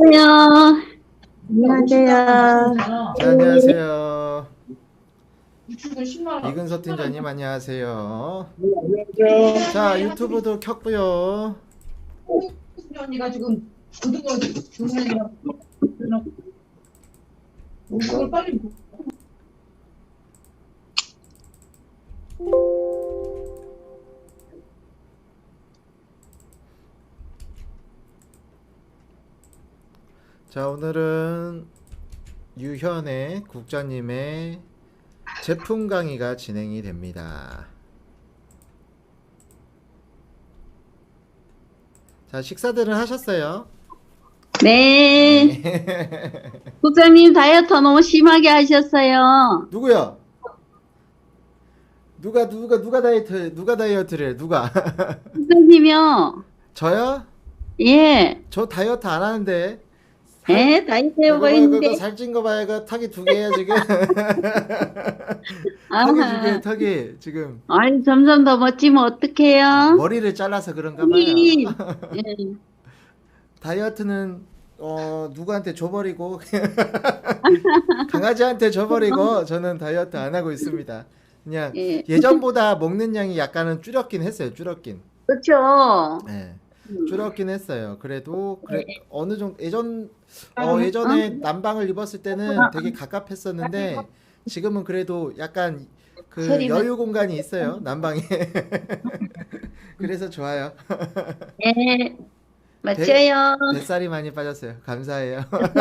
안녕하세요. 안녕하세요. 자, 안녕하세요. 유출근 10만 원. 이근서 팀장님 안녕하세요. 안녕하세요. 자, 유튜브도 켰고요. 승희 언니가 지금 고등어 주문이랑 그걸 빨리 자, 오늘은 유현의 국장님의 제품 강의가 진행이 됩니다. 자, 식사들은 하셨어요? 네. 국장님 다이어트 너무 심하게 하셨어요. 누구요? 누가 다이어트를 누가? 국장님이요. 저요? 예. 저 다이어트 안 하는데. 예, 다이어트 해보고 그거 있는데. 살찐 거 봐요. 그 턱이 2개야 지금. 턱이 아하. 2개, 턱이 지금. 아니, 점점 더 멋지면 어떡해요? 머리를 잘라서 그런가 봐요. 예. 다이어트는 누구한테 줘버리고 강아지한테 줘버리고 저는 다이어트 안 하고 있습니다. 그냥 예. 예전보다 먹는 양이 약간은 줄었긴 했어요. 줄었긴. 그렇죠. 네. 줄었긴 했어요. 그래도 어느 정도 예전에 난방을 입었을 때는 되게 갑갑했었는데 지금은 그래도 약간 그 소리만. 여유 공간이 있어요. 난방에. 그래서 좋아요. 예. 맞죠요. 뱃살이 많이 빠졌어요. 감사해요. 그렇죠.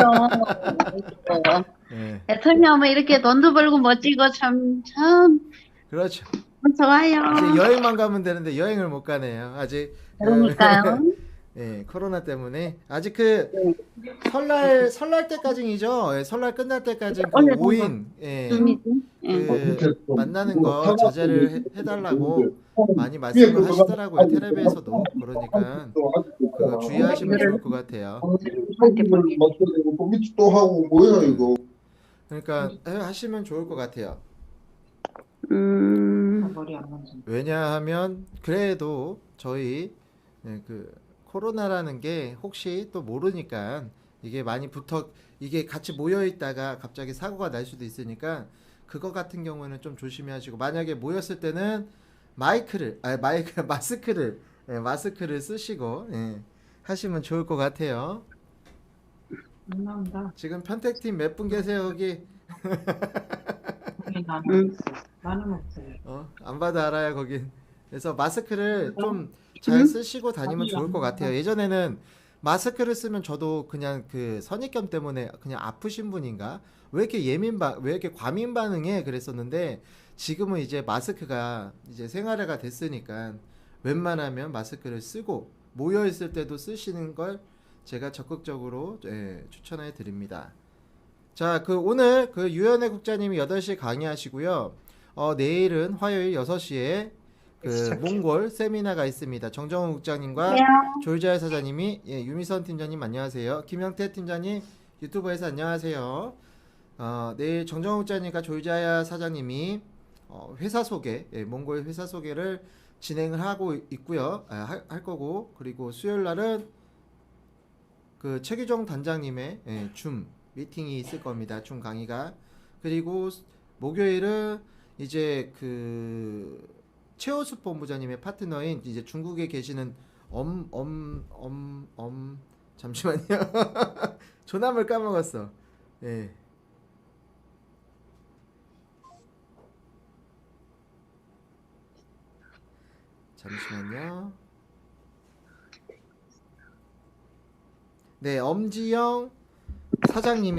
네. 대통령은 이렇게 돈도 벌고 멋지고 참 그렇죠. 좋아요. 이제 여행만 가면 되는데 여행을 못 가네요. 아직 그러니까요. 예, 코로나 때문에 아직 그 설날 때까지이죠. 예, 설날 끝날 때까지 그 원래 5인 예, 예. 그 만나는 거 자제를 해달라고 많이 말씀을 하시더라고요. 텔레비에서도. 그러니까 그거 주의하시면 좋을 것 같아요. 밑도 하고 뭐야 이거? 그러니까 하시면 좋을 것 같아요. 머리 안 만져. 왜냐하면 그래도 저희 그 코로나라는 게 혹시 또 모르니까 이게 많이 이게 같이 모여 있다가 갑자기 사고가 날 수도 있으니까 그거 같은 경우는 좀 조심히 하시고, 만약에 모였을 때는 마스크를 쓰시고 하시면 좋을 것 같아요. 안 나온다. 지금 편택팀 몇 분 계세요 거기? 나는 나는 없어요. 안 봐도 알아요 거긴. 그래서 마스크를 좀 잘 쓰시고 다니면 좋을 것 같아요. 예전에는 마스크를 쓰면 저도 그냥 그 선입견 때문에 그냥 아프신 분인가? 왜 이렇게 과민 반응해? 그랬었는데 지금은 이제 마스크가 이제 생활화가 됐으니까 웬만하면 마스크를 쓰고 모여 있을 때도 쓰시는 걸 제가 적극적으로 추천해 드립니다. 자, 오늘 유현애 국장님이 8시 강의하시고요. 내일은 화요일 6시에 몽골 세미나가 있습니다. 정정훈 국장님과 조일자야 사장님이, 유미선 팀장님 안녕하세요. 김영태 팀장님 유튜브에서 안녕하세요. 내일 정정훈 국장님과 조일자야 사장님이 회사 소개, 몽골 회사 소개를 진행을 하고 있고요. 할 거고, 그리고 수요일 날은 그 최규정 단장님의 줌 미팅이 있을 겁니다. 줌 강의가. 그리고 목요일은 이제 그 최호수 본부장님의 파트너인 이제 중국에 계시는 잠시만요. 조남을 까먹었어. 예. 잠시만요. 네, 엄지영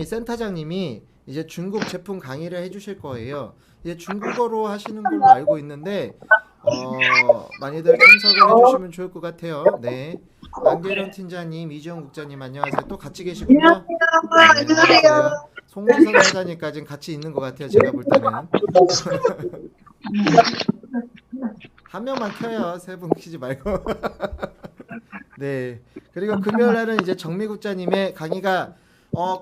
센터장님이 이제 중국 제품 강의를 해주실 거예요. 이제 중국어로 하시는 걸로 알고 있는데 많이들 참석을 해주시면 좋을 것 같아요. 네, 안계령 팀장님, 이지영 국장님 안녕하세요. 또 같이 계시군요. 안녕하세요. 송지선 사장님까지는 같이 있는 것 같아요. 제가 볼 때는 한 명만 켜요. 세 분 키지 말고. 네. 그리고 금요일 날은 이제 정미 국장님의 강의가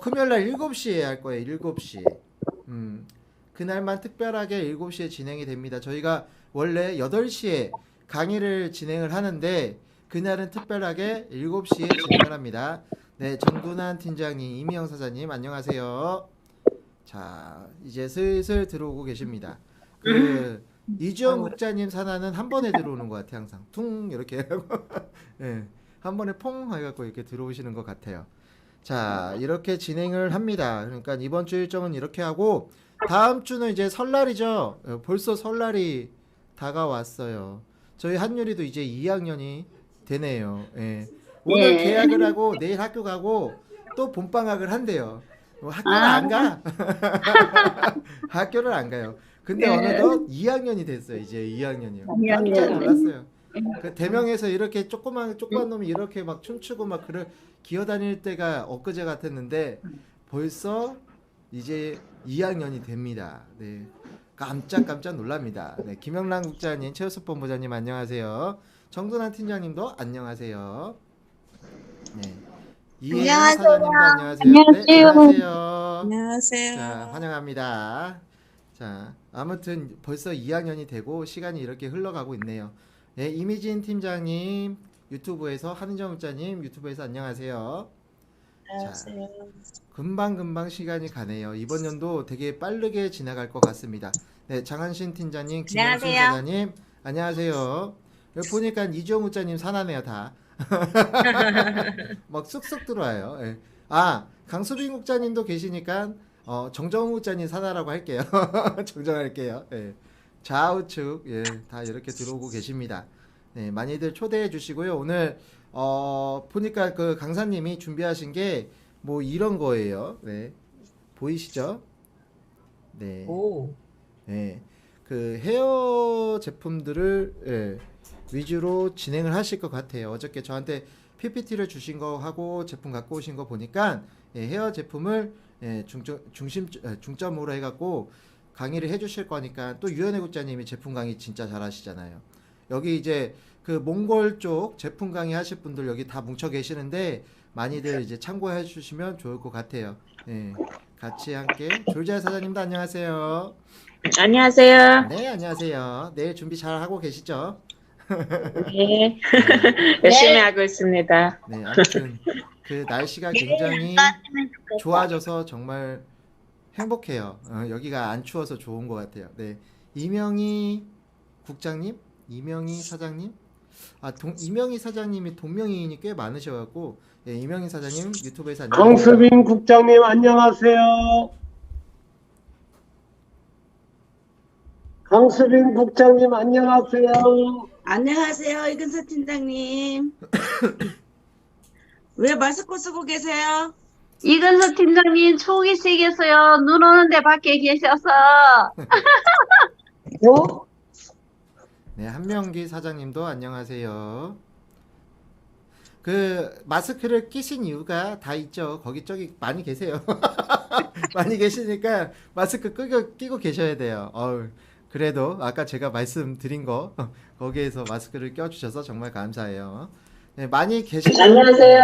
금요일 날 7시에 할 거예요. 7시. 그날만 특별하게 7시에 진행이 됩니다. 저희가 원래 8시에 강의를 진행을 하는데 그날은 특별하게 7시에 진행을 합니다. 네, 정둔환 팀장님, 이미영 사장님 안녕하세요. 자, 이제 슬슬 들어오고 계십니다. 그 이주영 국장님 산하는 한 번에 들어오는 것 같아요. 항상 퉁 이렇게 하고 네, 한 번에 퐁 해갖고 이렇게 들어오시는 것 같아요. 자, 이렇게 진행을 합니다. 그러니까 이번 주 일정은 이렇게 하고 다음 주는 이제 설날이죠. 벌써 설날이 다가왔어요. 저희 한유리도 이제 2학년이 되네요. 예. 오늘 예. 계약을 하고 내일 학교 가고 또 본방학을 한대요. 학교를 안 가. 학교를 안 가요. 근데 어느덧 2학년이 됐어요. 이제 2학년이요. 깜짝 놀랐어요. 그 대명에서 이렇게 조그만 놈이 이렇게 막 춤추고 막 기어다닐 때가 엊그제 같았는데 벌써 이제 2학년이 됩니다. 네. 깜짝 놀랍니다. 네. 김영란 국장님, 최우섭 본부장님 안녕하세요. 정둔환 팀장님도 안녕하세요. 네. 이혜영 사장님도 안녕하세요. 안녕하세요. 네, 안녕하세요. 안녕하세요. 자, 환영합니다. 자, 아무튼 벌써 2학년이 되고 시간이 이렇게 흘러가고 있네요. 네, 이미진 팀장님 유튜브에서, 한은정 국장님 유튜브에서 안녕하세요. 안녕하세요. 금방 시간이 가네요. 이번 연도 되게 빠르게 지나갈 것 같습니다. 네, 장한신 팀장님, 김영순 사장님 안녕하세요. 여기 보니까 이주영 국장님 산하네요 다. 막 쑥쑥 들어와요. 예. 아, 강수빈 국장님도 계시니까 정정우 국장님 산하라고 할게요. 정정할게요. 예. 좌우측 다 이렇게 들어오고 계십니다. 네, 많이들 초대해 주시고요. 오늘 보니까 그 강사님이 준비하신 게 뭐 이런 거예요. 네, 보이시죠? 네, 오. 네, 그 헤어 제품들을 위주로 진행을 하실 것 같아요. 어저께 저한테 PPT를 주신 거 하고 제품 갖고 오신 거 보니까 헤어 제품을 중점으로 해갖고 강의를 해주실 거니까, 또 유현애 국장님이 제품 강의 진짜 잘하시잖아요. 여기 이제 그 몽골 쪽 제품 강의 하실 분들 여기 다 뭉쳐 계시는데 많이들 이제 참고해 주시면 좋을 것 같아요. 예, 같이 함께. 졸지아 사장님도 안녕하세요. 안녕하세요. 네, 안녕하세요. 내일 준비 잘 하고 계시죠? 네. 열심히 하고 있습니다. 네, 아무튼 그 날씨가 굉장히 좋아져서 정말 행복해요. 여기가 안 추워서 좋은 것 같아요. 네, 이명희 국장님, 이명희 사장님, 이명희 사장님이 동명이인이 꽤 많으셔갖고, 예, 이명희 사장님 유튜브에서 안녕하세요. 강수빈 국장님 안녕하세요. 강수빈 국장님 안녕하세요. 안녕하세요. 이근서 팀장님. 왜 마스크 쓰고 계세요? 이근서 팀장님 초기식에서요. 눈 오는데 밖에 계셔서. 네, 한명기 사장님도 안녕하세요. 그 마스크를 끼신 이유가 다 있죠. 거기 저기 많이 계세요. 많이 계시니까 마스크 끼고 계셔야 돼요. 그래도 아까 제가 말씀드린 거 거기에서 마스크를 껴주셔서 정말 감사해요. 네, 많이 계시면 안녕하세요.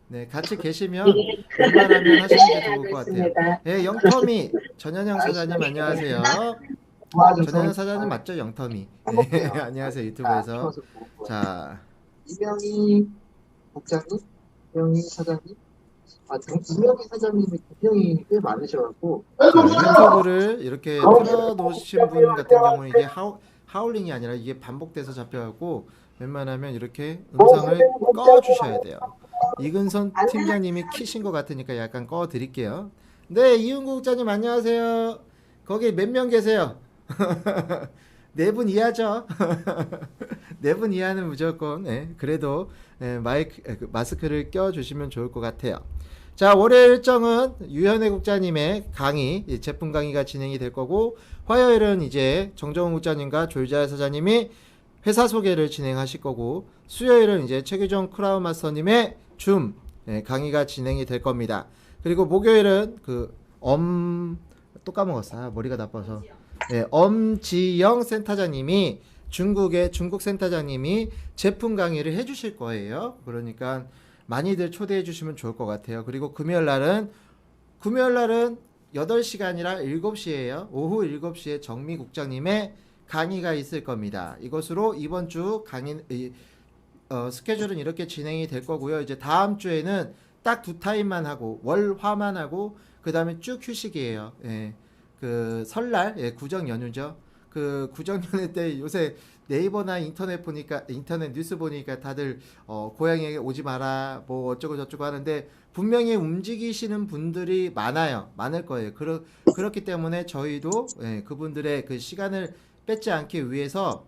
네, 같이 계시면 웬만하면 하시는 게 좋을 것 같아요. 네, 영터미 전현영 사장님 안녕하세요. 전현영 사장님 맞죠? 영터미. 네, 안녕하세요. 유튜브에서. 자, 이명희 국장님, 이명희 사장님, 이명희 사장님이 분명히 꽤 많으셔갖고 유튜브를 이렇게 틀어놓으신 분 같은 경우는 이게 하울링이 아니라 이게 반복돼서 잡혀갖고 웬만하면 이렇게 음성을 꺼주셔야 돼요. 이근선 팀장님이 키신 것 같으니까 약간 꺼드릴게요. 네, 이윤구 국장님 안녕하세요. 거기 몇 명 계세요? 네 분 이하죠? 네 분 이하는 무조건 그래도 마스크를 껴주시면 좋을 것 같아요. 자, 월요일 일정은 유현애 국장님의 강의, 제품 강의가 진행이 될 거고, 화요일은 이제 정정훈 국장님과 졸지아 사장님이 회사 소개를 진행하실 거고, 수요일은 이제 최규정 크라운 마스터님의 줌 강의가 진행이 될 겁니다. 그리고 목요일은 또 까먹었어. 머리가 나빠서. 엄지영 센터장님이 중국 센터장님이 제품 강의를 해주실 거예요. 그러니까 많이들 초대해 주시면 좋을 것 같아요. 그리고 금요일 날은 8시가 아니라 7시예요. 오후 7시에 정미 국장님의 강의가 있을 겁니다. 이것으로 이번 주 스케줄은 이렇게 진행이 될 거고요. 이제 다음 주에는 딱 2타임만 하고 월화만 하고 그 다음에 쭉 휴식이에요. 예. 그 설날 구정 연휴죠. 그 구정 연휴 때 요새 네이버나 인터넷 뉴스 보니까 다들 고향에 오지 마라 뭐 어쩌고 저쩌고 하는데 분명히 움직이시는 분들이 많을 거예요. 그렇기 때문에 저희도 그분들의 그 시간을 뺏지 않기 위해서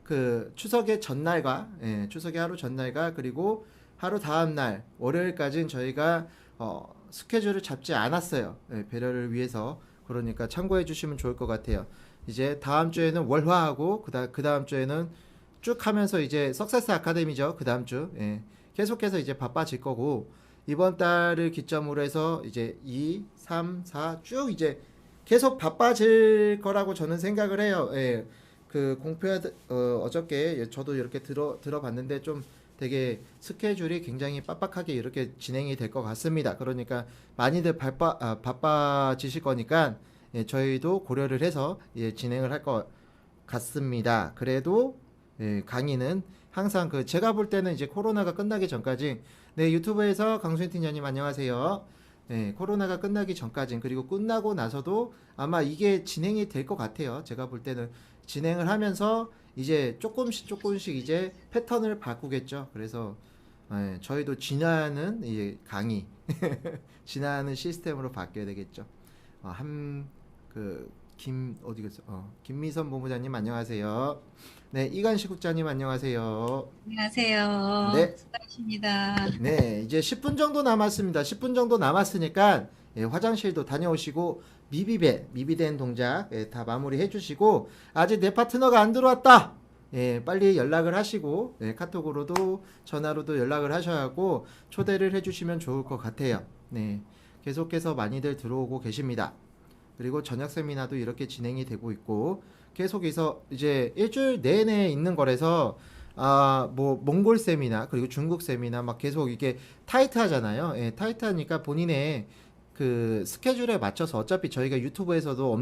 그 추석의 전날과 추석의 하루 전날과 그리고 하루 다음 날 월요일까지는 저희가 스케줄을 잡지 않았어요. 배려를 위해서. 그러니까 참고해 주시면 좋을 것 같아요. 이제 다음 주에는 월화하고 그 다음 주에는 쭉 하면서 이제 석세스 아카데미죠. 그 다음 주 계속해서 이제 바빠질 거고 이번 달을 기점으로 해서 이제 2, 3, 4 쭉 이제 계속 바빠질 거라고 저는 생각을 해요. 그 어저께 저도 이렇게 들어봤는데 좀 되게 스케줄이 굉장히 빡빡하게 이렇게 진행이 될 것 같습니다. 그러니까 많이들 바빠지실 거니까 저희도 고려를 해서 진행을 할 것 같습니다. 그래도 강의는 항상 제가 볼 때는 이제 코로나가 끝나기 전까지 유튜브에서 강수인 팀장님 안녕하세요. 코로나가 끝나기 전까지 그리고 끝나고 나서도 아마 이게 진행이 될 것 같아요. 제가 볼 때는 진행을 하면서 이제 조금씩 이제 패턴을 바꾸겠죠. 그래서 저희도 진화하는 강의 진화하는 시스템으로 바뀌어야 되겠죠. 김미선 본부장님 안녕하세요. 이관식 국장님 안녕하세요. 안녕하세요. 네. 수고하십니다. 이제 10분 정도 남았습니다. 10분 정도 남았으니까 화장실도 다녀오시고 미비된 동작 다 마무리 해주시고 아직 내 파트너가 안 들어왔다. 빨리 연락을 하시고 카톡으로도 전화로도 연락을 하셔야 하고 초대를 해주시면 좋을 것 같아요. 계속해서 많이들 들어오고 계십니다. 그리고 저녁 세미나도 이렇게 진행이 되고 있고 계속해서 이제 일주일 내내 있는 거라서 뭐 몽골 세미나 그리고 중국 세미나 막 계속 이게 타이트하잖아요. 타이트하니까 본인의 그 스케줄에 맞춰서 어차피 저희가 유튜브에서도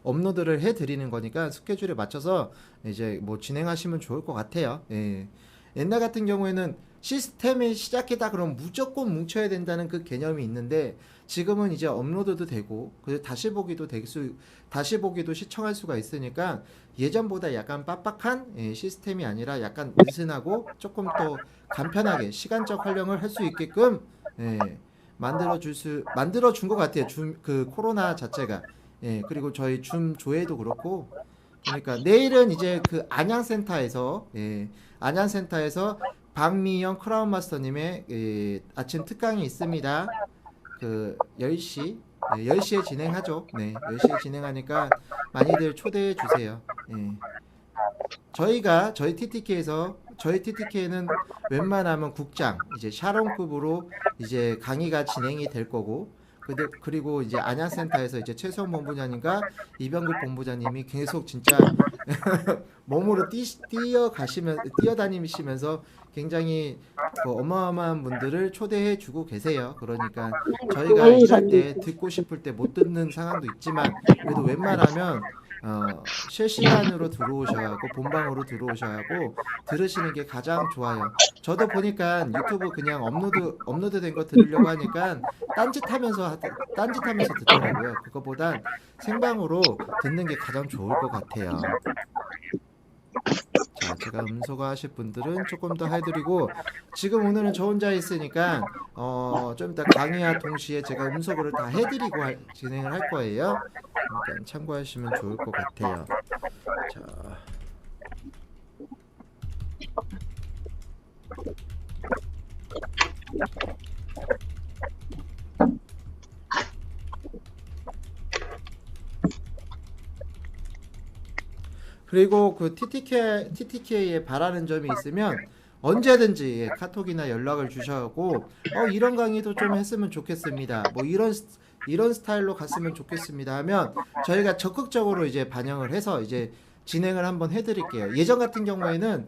업로드를 해드리는 거니까 스케줄에 맞춰서 이제 뭐 진행하시면 좋을 것 같아요. 옛날 같은 경우에는 시스템이 시작했다 그럼 무조건 뭉쳐야 된다는 그 개념이 있는데 지금은 이제 업로드도 되고 그리고 다시 보기도 시청할 수가 있으니까 예전보다 약간 빡빡한 시스템이 아니라 약간 느슨하고 조금 더 간편하게 시간적 활용을 할 수 있게끔 만들어 준 것 같아요. 그 코로나 자체가. 그리고 저희 줌 조회도 그렇고. 그러니까 내일은 이제 그 안양센터에서 박미영 크라운 마스터님의 아침 특강이 있습니다. 그 10시에 진행하죠. 10시에 진행하니까 많이들 초대해 주세요. 저희 TTK는 웬만하면 국장, 이제 샤론급으로 이제 강의가 진행이 될 거고, 그리고 이제 안양센터에서 이제 최수영 본부장님과 이병국 본부장님이 계속 진짜 몸으로 뛰어다니시면서 굉장히 그 어마어마한 분들을 초대해 주고 계세요. 그러니까 저희가 일할 때 듣고 싶을 때 못 듣는 상황도 있지만 그래도 웬만하면 실시간으로 들어오셔야 하고 본방으로 들어오셔야 하고 들으시는 게 가장 좋아요. 저도 보니까 유튜브 그냥 업로드된 거 들으려고 하니까 딴짓하면서 듣더라고요. 그거보단 생방으로 듣는 게 가장 좋을 것 같아요. 자, 제가 음소거 하실 분들은 조금 더 해드리고 지금 오늘은 저 혼자 있으니까 좀 이따 강의와 동시에 제가 음소거를 다 해드리고 진행을 할 거예요. 그러니까 참고하시면 좋을 것 같아요. 자. 그리고 그 TTK에 바라는 점이 있으면 언제든지 카톡이나 연락을 주셔고 이런 강의도 좀 했으면 좋겠습니다. 뭐 이런 스타일로 갔으면 좋겠습니다 하면 저희가 적극적으로 이제 반영을 해서 이제 진행을 한번 해드릴게요. 예전 같은 경우에는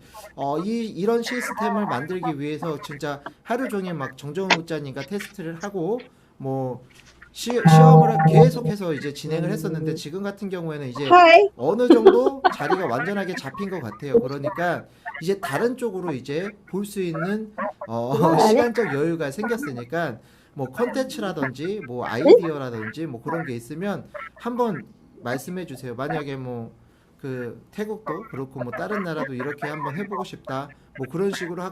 이런 시스템을 만들기 위해서 진짜 하루 종일 막 정정우 국장님과 테스트를 하고 뭐 시험을 계속해서 이제 진행을 했었는데 지금 같은 경우에는 이제 어느 정도 자리가 완전하게 잡힌 것 같아요. 그러니까 이제 다른 쪽으로 이제 볼 수 있는 시간적 여유가 생겼으니까 뭐 컨텐츠라든지 뭐 아이디어라든지 뭐 그런 게 있으면 한번 말씀해 주세요. 만약에 뭐 그 태국도 그렇고 뭐 다른 나라도 이렇게 한번 해보고 싶다 뭐 그런 식으로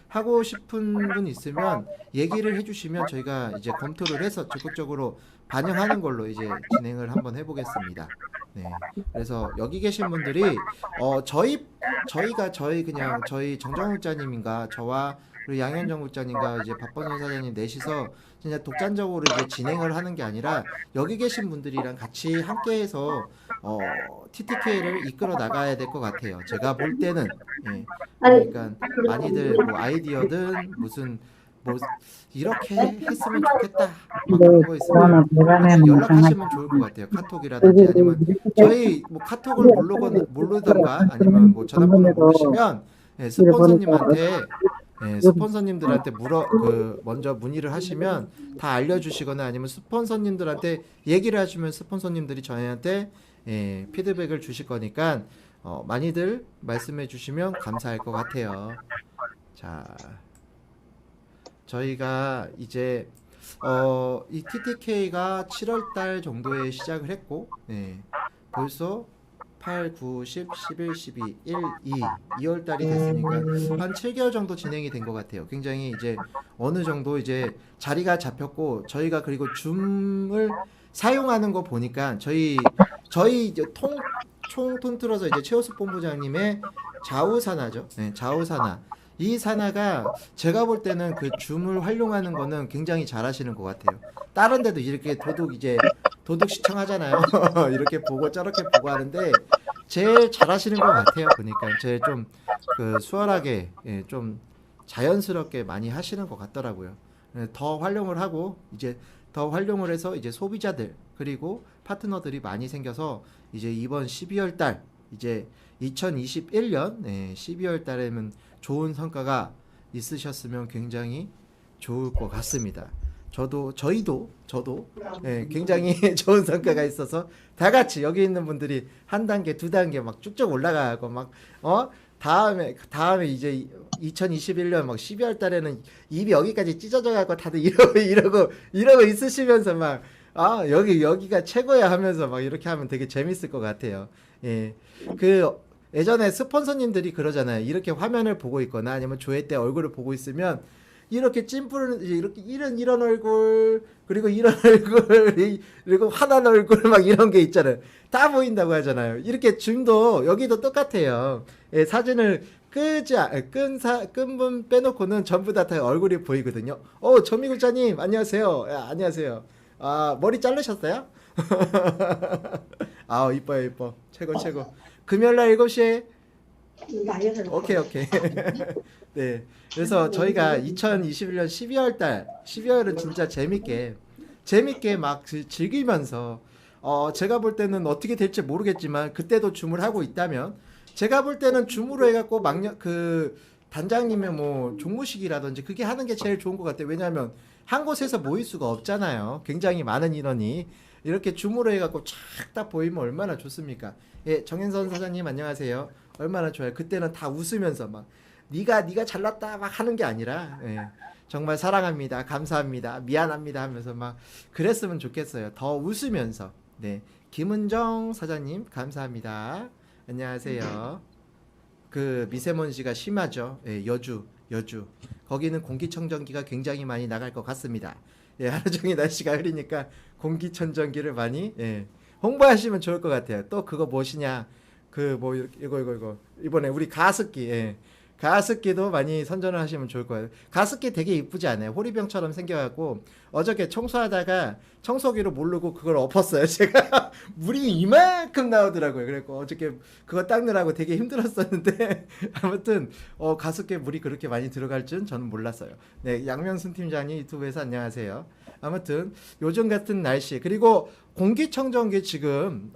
하고 싶은 분 있으면 얘기를 해주시면 저희가 이제 검토를 해서 적극적으로 반영하는 걸로 이제 진행을 한번 해보겠습니다. 네. 그래서 여기 계신 분들이 저희가 저희 정정욱 국장님인가 저와 그리고 양현정 국장님과 이제 박범선 사장님 넷이서 진짜 독단적으로 이제 진행을 하는 게 아니라 여기 계신 분들이랑 같이 함께해서 TTK를 이끌어 나가야 될 것 같아요. 제가 볼 때는 예. 그러니까 많이들 뭐 아이디어든 무슨 뭐 이렇게 했으면 좋겠다 막 그런 거 있으면 연락하시면 좋을 것 같아요. 카톡이라든지 아니면 저희 뭐 카톡을 모르던가 아니면 뭐 전화번호 모르시면 예, 스폰서님들한테 먼저 문의를 하시면 다 알려주시거나 아니면 스폰서님들한테 얘기를 하시면 스폰서님들이 저희한테 예, 피드백을 주실 거니까 많이들 말씀해 주시면 감사할 것 같아요. 자, 저희가 이제 이 TTK가 7월 달 정도에 시작을 했고 네, 벌써 8, 9, 10, 11, 12, 1, 2월 달이 됐으니까 한 7개월 정도 진행이 된 것 같아요. 굉장히 이제 어느 정도 이제 자리가 잡혔고 저희가 그리고 줌을 사용하는 거 보니까 저희 이제 총 통틀어서 이제 최호수 본부장님의 좌우사나죠. 네, 좌우사나. 이 사나가 제가 볼 때는 그 줌을 활용하는 거는 굉장히 잘하시는 것 같아요. 다른 데도 이렇게 도둑 시청하잖아요. 이렇게 보고 저렇게 보고 하는데 제일 잘하시는 것 같아요. 보니까 제일 좀 그 수월하게 예, 좀 자연스럽게 많이 하시는 것 같더라고요. 더 활용을 하고 이제 더 활용을 해서 이제 소비자들 그리고 파트너들이 많이 생겨서 이제 이번 12월 달 이제 2021년 12월 달에는 좋은 성과가 있으셨으면 굉장히 좋을 것 같습니다. 저도 굉장히 좋은 성과가 있어서 다 같이 여기 있는 분들이 한 단계 두 단계 막 쭉쭉 올라가고 막 다음에 이제 2021년 막 12월 달에는 입이 여기까지 찢어져 갖고 다들 이러고 있으시면서 막 여기가 최고야 하면서 막 이렇게 하면 되게 재밌을 것 같아요. 예. 예전에 스폰서님들이 그러잖아요. 이렇게 화면을 보고 있거나 아니면 조회 때 얼굴을 보고 있으면 이렇게 찜뿔 이렇게 이런 얼굴 그리고 이런 얼굴 그리고 화난 얼굴 막 이런 게 있잖아요. 다 보인다고 하잖아요. 이렇게 줌도 여기도 똑같아요. 예, 사진을 끈 분 빼놓고는 전부 다 얼굴이 보이거든요. 전미국자님 안녕하세요. 안녕하세요. 머리 자르셨어요? 이뻐요. 최고. 금요일날 7시에 오케이. 네. 그래서 저희가 2021년 12월은 진짜 재밌게 막 즐기면서 제가 볼 때는 어떻게 될지 모르겠지만 그때도 줌을 하고 있다면 제가 볼 때는 줌으로 해갖고 단장님의 뭐 종무식이라든지 그게 하는 게 제일 좋은 것 같아요. 왜냐하면 한 곳에서 모일 수가 없잖아요. 굉장히 많은 인원이 이렇게 줌으로 해갖고 쫙 딱 보이면 얼마나 좋습니까? 예, 정현선 사장님 안녕하세요. 얼마나 좋아요. 그때는 다 웃으면서 막 네가 잘났다 막 하는 게 아니라 정말 사랑합니다. 감사합니다. 미안합니다 하면서 막 그랬으면 좋겠어요. 더 웃으면서. 네. 김은정 사장님 감사합니다. 안녕하세요. 그 미세먼지가 심하죠. 여주. 거기는 공기청정기가 굉장히 많이 나갈 것 같습니다. 하루 종일 날씨가 흐리니까 공기청정기를 많이 홍보하시면 좋을 것 같아요. 또 그거 무엇이냐? 이거 이번에 우리 가습기 가습기도 많이 선전을 하시면 좋을 거예요. 가습기 되게 이쁘지 않아요? 호리병처럼 생겨갖고 어저께 청소하다가 청소기로 모르고 그걸 엎었어요. 제가 물이 이만큼 나오더라고요. 그래서 어저께 그거 닦느라고 되게 힘들었었는데 아무튼 가습기에 물이 그렇게 많이 들어갈 줄 저는 몰랐어요. 네, 양명순 팀장님 유튜브에서 안녕하세요. 아무튼 요즘 같은 날씨 그리고 공기청정기 지금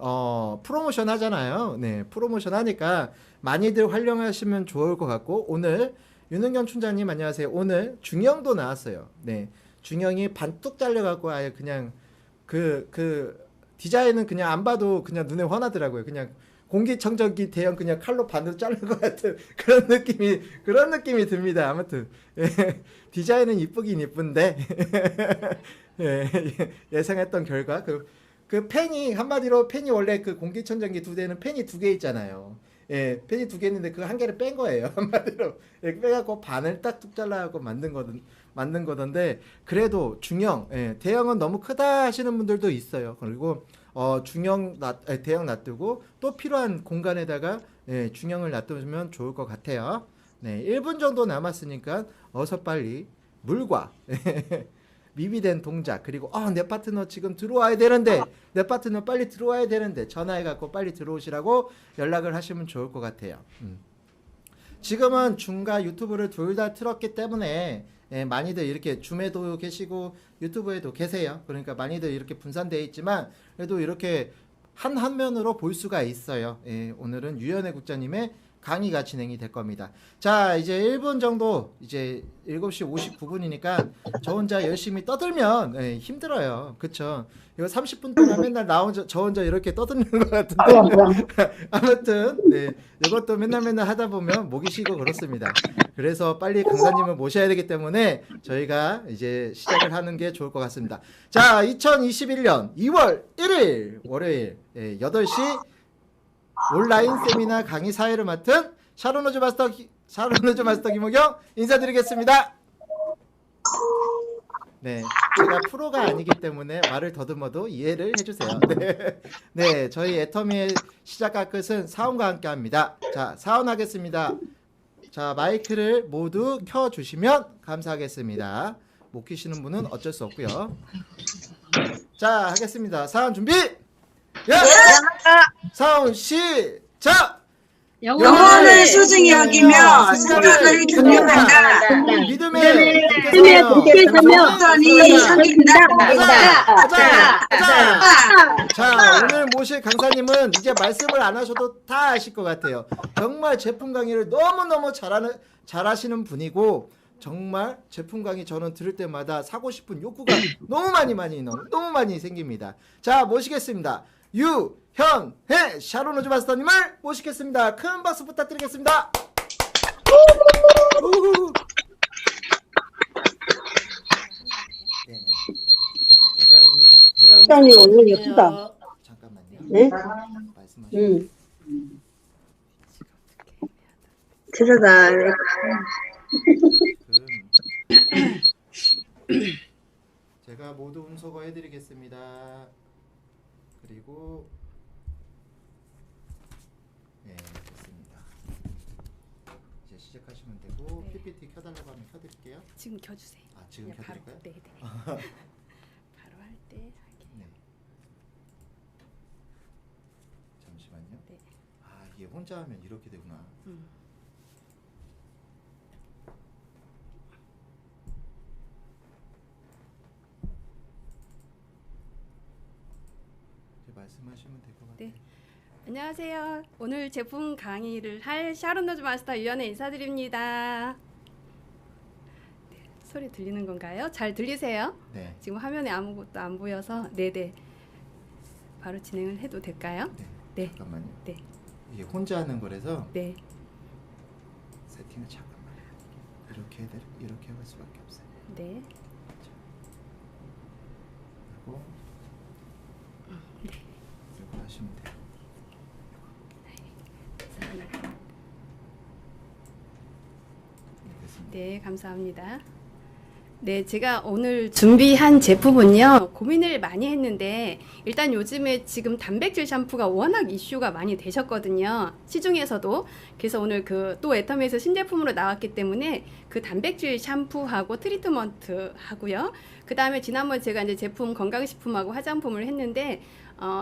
프로모션 하잖아요. 네, 프로모션 하니까 많이들 활용하시면 좋을 것 같고 오늘 윤은경 춘자님 안녕하세요. 오늘 중형도 나왔어요. 네, 중형이 반뚝 잘려갖고 아예 그냥 그 디자인은 그냥 안 봐도 그냥 눈에 환하더라고요. 그냥 공기청정기 대형 그냥 칼로 반으로 자른 것 같은 그런 느낌이 듭니다. 아무튼 디자인은 이쁘긴 이쁜데 예상했던 결과 그 팬이 한마디로 팬이 원래 그 공기청정기 두 대는 팬이 두 개 있잖아요. 팬이 두 개 있는데 그 한 개를 뺀 거예요. 한마디로 빼갖고 반을 딱 뚝 잘라갖고 만든 거던데 그래도 중형, 대형은 너무 크다 하시는 분들도 있어요. 그리고 대형 놔두고 또 필요한 공간에다가 중형을 놔두면 좋을 것 같아요. 네, 1분 정도 남았으니까 어서 빨리 물과 미비된 동작 그리고 내 파트너 지금 들어와야 되는데 내 파트너 빨리 들어와야 되는데 전화해갖고 빨리 들어오시라고 연락을 하시면 좋을 것 같아요. 지금은 줌과 유튜브를 둘 다 틀었기 때문에 많이들 이렇게 줌에도 계시고 유튜브에도 계세요. 그러니까 많이들 이렇게 분산되어 있지만 그래도 이렇게 한 화면으로 볼 수가 있어요. 오늘은 유연애 국장님의 강의가 진행이 될 겁니다. 자, 이제 1분 정도, 이제 7시 59분이니까 저 혼자 열심히 떠들면 힘들어요. 그쵸? 이거 30분 동안 맨날 저 혼자 이렇게 떠드는 것 같은데 아무튼 이것도 맨날 하다 보면 목이 쉬고 그렇습니다. 그래서 빨리 강사님을 모셔야 되기 때문에 저희가 이제 시작을 하는 게 좋을 것 같습니다. 자, 2021년 2월 1일 월요일 8시 온라인 세미나 강의 사회를 맡은 샤론우즈 마스터 김호경 인사드리겠습니다. 네, 제가 프로가 아니기 때문에 말을 더듬어도 이해를 해주세요. 네, 저희 애터미의 시작과 끝은 사운과 함께 합니다. 자, 사운하겠습니다. 자, 마이크를 모두 켜주시면 감사하겠습니다. 못 켜시는 분은 어쩔 수 없고요. 자, 하겠습니다. 사운 준비! 사운 시작! 영혼을 소중히 여기며 생각을 격려한다. 믿음의 도깨비며 섬긴다. 자, 오늘 모실 강사님은 이제 말씀을 안 하셔도 다 아실 것 같아요. 정말 제품 강의를 너무너무 잘하시는 분이고 정말 제품 강의 저는 들을 때마다 사고 싶은 욕구가 너무 많이 생깁니다. 자, 모시겠습니다. 유현혜 샤론우즈 마스터님을 모시겠습니다. 큰 박수 부탁드리겠습니다. 제가 시간이 오늘 예쁘다. 잠깐만요. 네? 말씀하시죠. 제자다. 제가 모두 음소거 해드리겠습니다. 그리고 됐습니다. 이제 시작하시면 되고 PPT 켜달라고 하면 켜드릴게요. 지금 켜주세요. 지금 켜드릴까요? 네. 바로 할 때 하게. 네. 잠시만요. 네. 이게 혼자 하면 이렇게 되구나. 말씀하시면 될 것 같아요. 네. 안녕하세요. 오늘 제품 강의를 할 샤론우즈 마스터 유연혜 인사드립니다. 네, 소리 들리는 건가요? 잘 들리세요? 네. 지금 화면에 아무것도 안 보여서 네네. 바로 진행을 해도 될까요? 네. 잠깐만요. 네. 이게 혼자 하는 거라서 네. 세팅을 잠깐만 이렇게 할 수밖에 없어요. 네. 그리고 이거 하시면 돼요. 네, 감사합니다. 네, 제가 오늘 준비한 제품은요, 고민을 많이 했는데, 일단 요즘에 지금 단백질 샴푸가 워낙 이슈가 많이 되셨거든요. 시중에서도. 그래서 오늘 또 애터미에서 신제품으로 나왔기 때문에 그 단백질 샴푸하고 트리트먼트 하고요. 그 다음에 지난번 제가 이제 제품 건강식품하고 화장품을 했는데,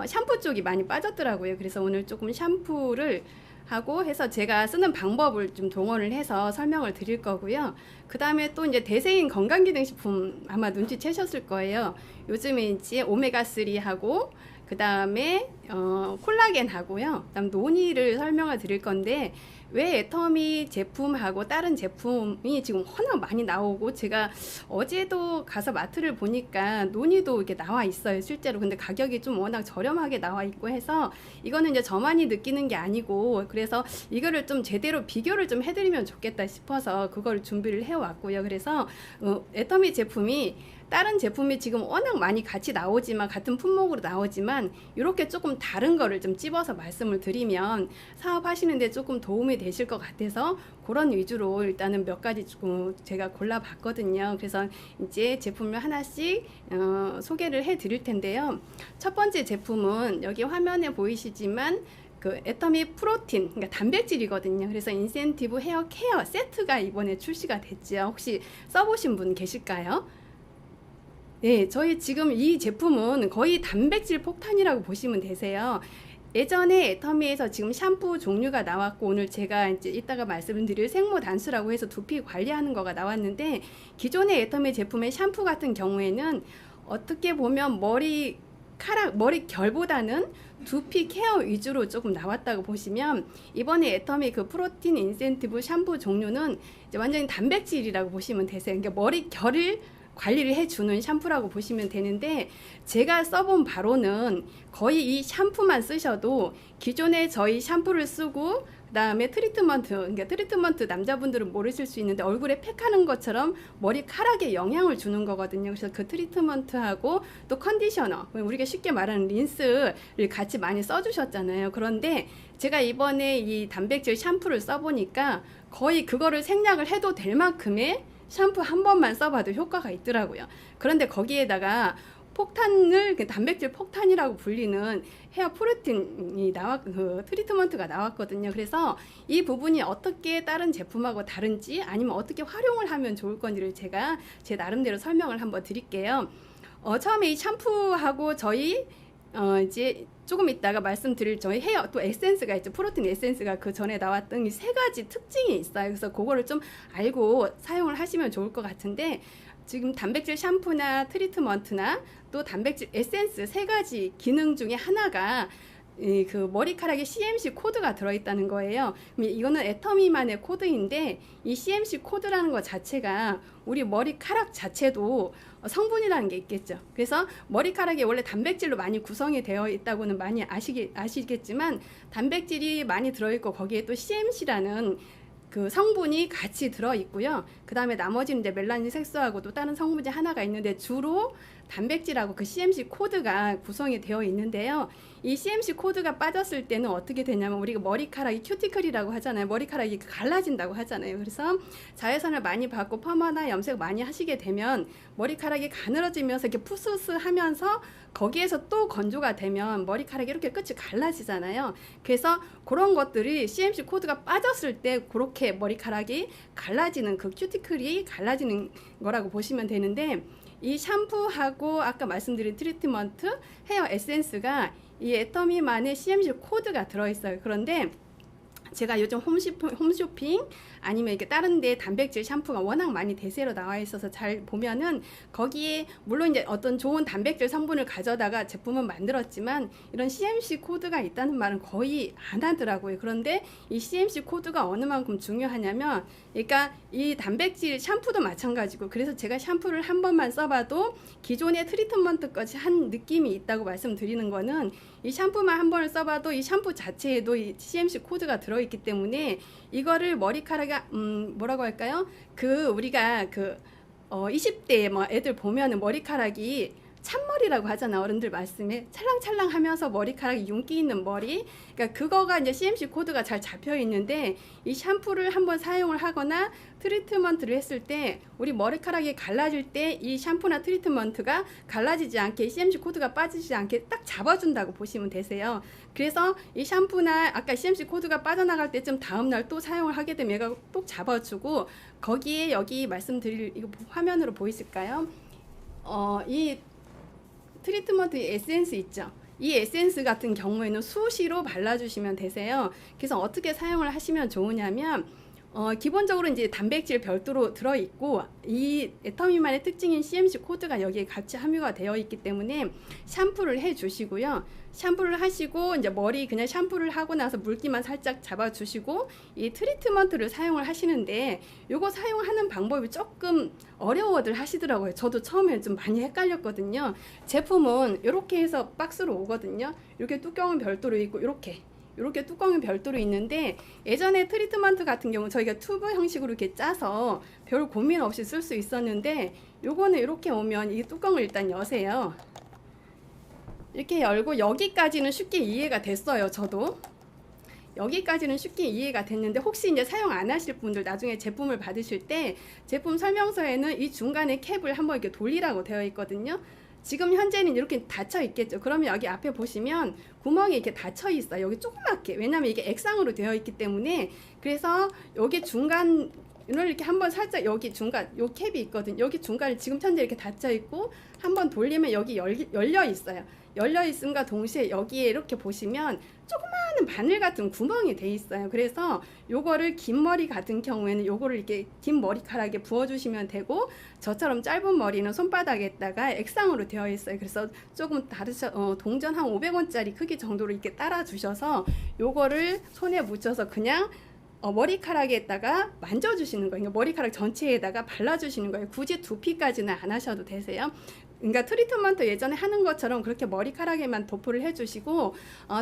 샴푸 쪽이 많이 빠졌더라고요. 그래서 오늘 조금 샴푸를 하고 해서 제가 쓰는 방법을 좀 동원을 해서 설명을 드릴 거고요. 그 다음에 또 이제 대세인 건강기능식품 아마 눈치채셨을 거예요. 요즘에 이제 오메가3하고 그 다음에 콜라겐하고요. 그 다음 논의를 설명을 드릴 건데 왜 애터미 제품하고 다른 제품이 지금 워낙 많이 나오고, 제가 어제도 가서 마트를 보니까 논이도 이렇게 나와 있어요, 실제로. 근데 가격이 좀 워낙 저렴하게 나와 있고 해서 이거는 이제 저만이 느끼는 게 아니고, 그래서 이거를 좀 제대로 비교를 좀 해드리면 좋겠다 싶어서 그걸 준비를 해왔고요. 그래서 애터미 제품이 다른 제품이 지금 워낙 많이 같이 나오지만, 같은 품목으로 나오지만, 이렇게 조금 다른 거를 좀 집어서 말씀을 드리면 사업하시는데 조금 도움이 되실 것 같아서 그런 위주로 일단은 몇 가지 조금 제가 골라봤거든요. 그래서 이제 제품을 하나씩 소개를 해 드릴 텐데요. 첫 번째 제품은 여기 화면에 보이시지만 그 애터미 프로틴, 그러니까 단백질이거든요. 그래서 인센티브 헤어 케어 세트가 이번에 출시가 됐죠. 혹시 써보신 분 계실까요? 네, 저희 지금 이 제품은 거의 단백질 폭탄이라고 보시면 되세요. 예전에 애터미에서 지금 샴푸 종류가 나왔고, 오늘 제가 이제 이따가 말씀드릴 생모 단수라고 해서 두피 관리하는 거가 나왔는데, 기존의 애터미 제품의 샴푸 같은 경우에는 어떻게 보면 머리카락, 머리결보다는 두피 케어 위주로 조금 나왔다고 보시면, 이번에 애터미 그 프로틴 인센티브 샴푸 종류는 이제 완전히 단백질이라고 보시면 되세요. 그러니까 머리결을 관리를 해주는 샴푸라고 보시면 되는데, 제가 써본 바로는 거의 이 샴푸만 쓰셔도 기존에 저희 샴푸를 쓰고 그 다음에 트리트먼트, 그러니까 트리트먼트 남자분들은 모르실 수 있는데 얼굴에 팩하는 것처럼 머리카락에 영향을 주는 거거든요. 그래서 그 트리트먼트하고 또 컨디셔너, 우리가 쉽게 말하는 린스를 같이 많이 써주셨잖아요. 그런데 제가 이번에 이 단백질 샴푸를 써보니까 거의 그거를 생략을 해도 될 만큼의 샴푸 한 번만 써봐도 효과가 있더라고요. 그런데 거기에다가 폭탄을, 단백질 폭탄이라고 불리는 헤어 프로틴이 그 트리트먼트가 나왔거든요. 그래서 이 부분이 어떻게 다른 제품하고 다른지, 아니면 어떻게 활용을 하면 좋을 건지를 제가 제 나름대로 설명을 한번 드릴게요. 처음에 이 샴푸하고 저희 이제 조금 이따가 말씀드릴 저희 헤어 또 에센스가 있죠. 프로틴 에센스가 그 전에 나왔던 이 세 가지 특징이 있어요. 그래서 그거를 좀 알고 사용을 하시면 좋을 것 같은데, 지금 단백질 샴푸나 트리트먼트나 또 단백질 에센스 세 가지 기능 중에 하나가 그 머리카락에 CMC 코드가 들어있다는 거예요. 이거는 애터미만의 코드인데, 이 CMC 코드라는 것 자체가 우리 머리카락 자체도 성분이라는 게 있겠죠. 그래서 머리카락이 원래 단백질로 많이 구성이 되어 있다고는 많이 아시겠지만, 단백질이 많이 들어있고 거기에 또 CMC라는 그 성분이 같이 들어있고요. 그 다음에 나머지는 이제 멜라닌 색소하고 또 다른 성분이 하나가 있는데, 주로 단백질하고 그 CMC 코드가 구성이 되어 있는데요. 이 CMC 코드가 빠졌을 때는 어떻게 되냐면, 우리가 머리카락이 큐티클이라고 하잖아요. 머리카락이 갈라진다고 하잖아요. 그래서 자외선을 많이 받고 펌화나 염색 많이 하시게 되면 머리카락이 가늘어지면서 이렇게 푸스푸스 하면서 거기에서 또 건조가 되면 머리카락이 이렇게 끝이 갈라지잖아요. 그래서 그런 것들이 CMC 코드가 빠졌을 때 그렇게 머리카락이 갈라지는, 그 큐티클이 갈라지는 거라고 보시면 되는데, 이 샴푸하고 아까 말씀드린 트리트먼트, 헤어 에센스가 이 애터미만의 CMC 코드가 들어있어요. 그런데 제가 요즘 홈쇼핑 아니면 이렇게 다른 데 단백질 샴푸가 워낙 많이 대세로 나와 있어서 잘 보면은 거기에 물론 이제 어떤 좋은 단백질 성분을 가져다가 제품은 만들었지만 이런 CMC 코드가 있다는 말은 거의 안 하더라고요. 그런데 이 CMC 코드가 어느 만큼 중요하냐면, 그러니까 이 단백질 샴푸도 마찬가지고, 그래서 제가 샴푸를 한 번만 써봐도 기존의 트리트먼트까지 한 느낌이 있다고 말씀드리는 거는, 이 샴푸만 한 번을 써봐도 이 샴푸 자체에도 이 CMC 코드가 들어있기 때문에 이거를 머리카락이 뭐라고 할까요? 그 우리가 그 20대 뭐 애들 보면은 머리카락이 찬머리라고 하잖아. 어른들 말씀에 찰랑찰랑 하면서 머리카락이 윤기 있는 머리, 그러니까 그거가 이제 CMC 코드가 잘 잡혀 있는데, 이 샴푸를 한번 사용을 하거나 트리트먼트를 했을 때 우리 머리카락이 갈라질 때 이 샴푸나 트리트먼트가 갈라지지 않게, CMC 코드가 빠지지 않게 딱 잡아준다고 보시면 되세요. 그래서 이 샴푸나 아까 CMC 코드가 빠져나갈 때쯤 다음날 또 사용을 하게 되면 얘가 또 잡아주고, 거기에 여기 말씀드릴, 이거 화면으로 보이실까요? 이 트리트먼트 에센스 있죠. 이 에센스 같은 경우에는 수시로 발라주시면 되세요. 그래서 어떻게 사용을 하시면 좋으냐면, 기본적으로 이제 단백질 별도로 들어있고 이 애터미만의 특징인 CMC 코드가 여기에 같이 함유가 되어 있기 때문에 샴푸를 해 주시고요. 샴푸를 하시고 이제 머리 그냥 샴푸를 하고 나서 물기만 살짝 잡아 주시고 이 트리트먼트를 사용을 하시는데 요거 사용하는 방법이 조금 어려워들 하시더라고요. 저도 처음에 좀 많이 헷갈렸거든요. 제품은 이렇게 해서 박스로 오거든요. 이렇게 뚜껑은 별도로 있고 이렇게 뚜껑은 별도로 있는데 예전에 트리트먼트 같은 경우 저희가 튜브 형식으로 이렇게 짜서 별 고민 없이 쓸 수 있었는데 요거는 이렇게 오면 이 뚜껑을 일단 여세요. 이렇게 열고 여기까지는 쉽게 이해가 됐어요. 저도 여기까지는 쉽게 이해가 됐는데 혹시 이제 사용 안 하실 분들 나중에 제품을 받으실 때 제품 설명서에는 이 중간에 캡을 한번 이렇게 돌리라고 되어 있거든요. 지금 현재는 이렇게 닫혀 있겠죠. 그러면 여기 앞에 보시면 구멍이 이렇게 닫혀 있어요. 여기 조그맣게. 왜냐면 이게 액상으로 되어 있기 때문에. 그래서 여기 중간을 이렇게 한번 살짝 여기 중간 요 캡이 있거든요. 여기 중간에 지금 현재 이렇게 닫혀 있고 한번 돌리면 여기 열려 있어요. 열려 있음과 동시에 여기에 이렇게 보시면 조그마한 바늘 같은 구멍이 돼 있어요. 그래서 요거를 긴 머리 같은 경우에는 요거를 이렇게 긴 머리카락에 부어 주시면 되고 저처럼 짧은 머리는 손바닥에다가 액상으로 되어 있어요. 그래서 조금 동전 한 500원짜리 크기 정도로 이렇게 따라 주셔서 요거를 손에 묻혀서 그냥 머리카락에다가 만져주시는 거예요. 머리카락 전체에다가 발라주시는 거예요. 굳이 두피까지는 안 하셔도 되세요. 그러니까 트리트먼트 예전에 하는 것처럼 그렇게 머리카락에만 도포를 해주시고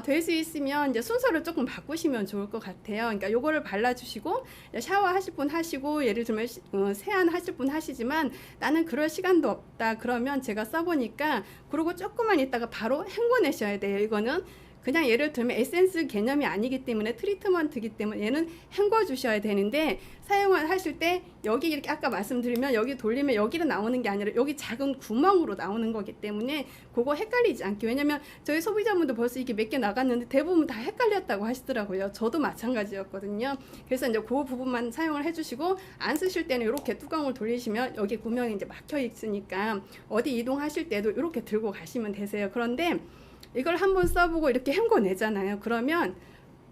될 수 있으면 이제 순서를 조금 바꾸시면 좋을 것 같아요. 그러니까 요거를 발라주시고 샤워하실 분 하시고 예를 들면 세안하실 분 하시지만 나는 그럴 시간도 없다 그러면 제가 써보니까 그러고 조금만 있다가 바로 헹궈내셔야 돼요. 이거는 그냥 예를 들면 에센스 개념이 아니기 때문에 트리트먼트이기 때문에 얘는 헹궈 주셔야 되는데 사용을 하실 때 여기 이렇게 아까 말씀드리면 여기 돌리면 여기로 나오는 게 아니라 여기 작은 구멍으로 나오는 거기 때문에 그거 헷갈리지 않게. 왜냐면 저희 소비자분들 벌써 이게 몇 개 나갔는데 대부분 다 헷갈렸다고 하시더라고요. 저도 마찬가지였거든요. 그래서 이제 그 부분만 사용을 해주시고 안 쓰실 때는 이렇게 뚜껑을 돌리시면 여기 구멍이 이제 막혀 있으니까 어디 이동하실 때도 이렇게 들고 가시면 되세요. 그런데 이걸 한번 써보고 이렇게 헹궈내잖아요. 그러면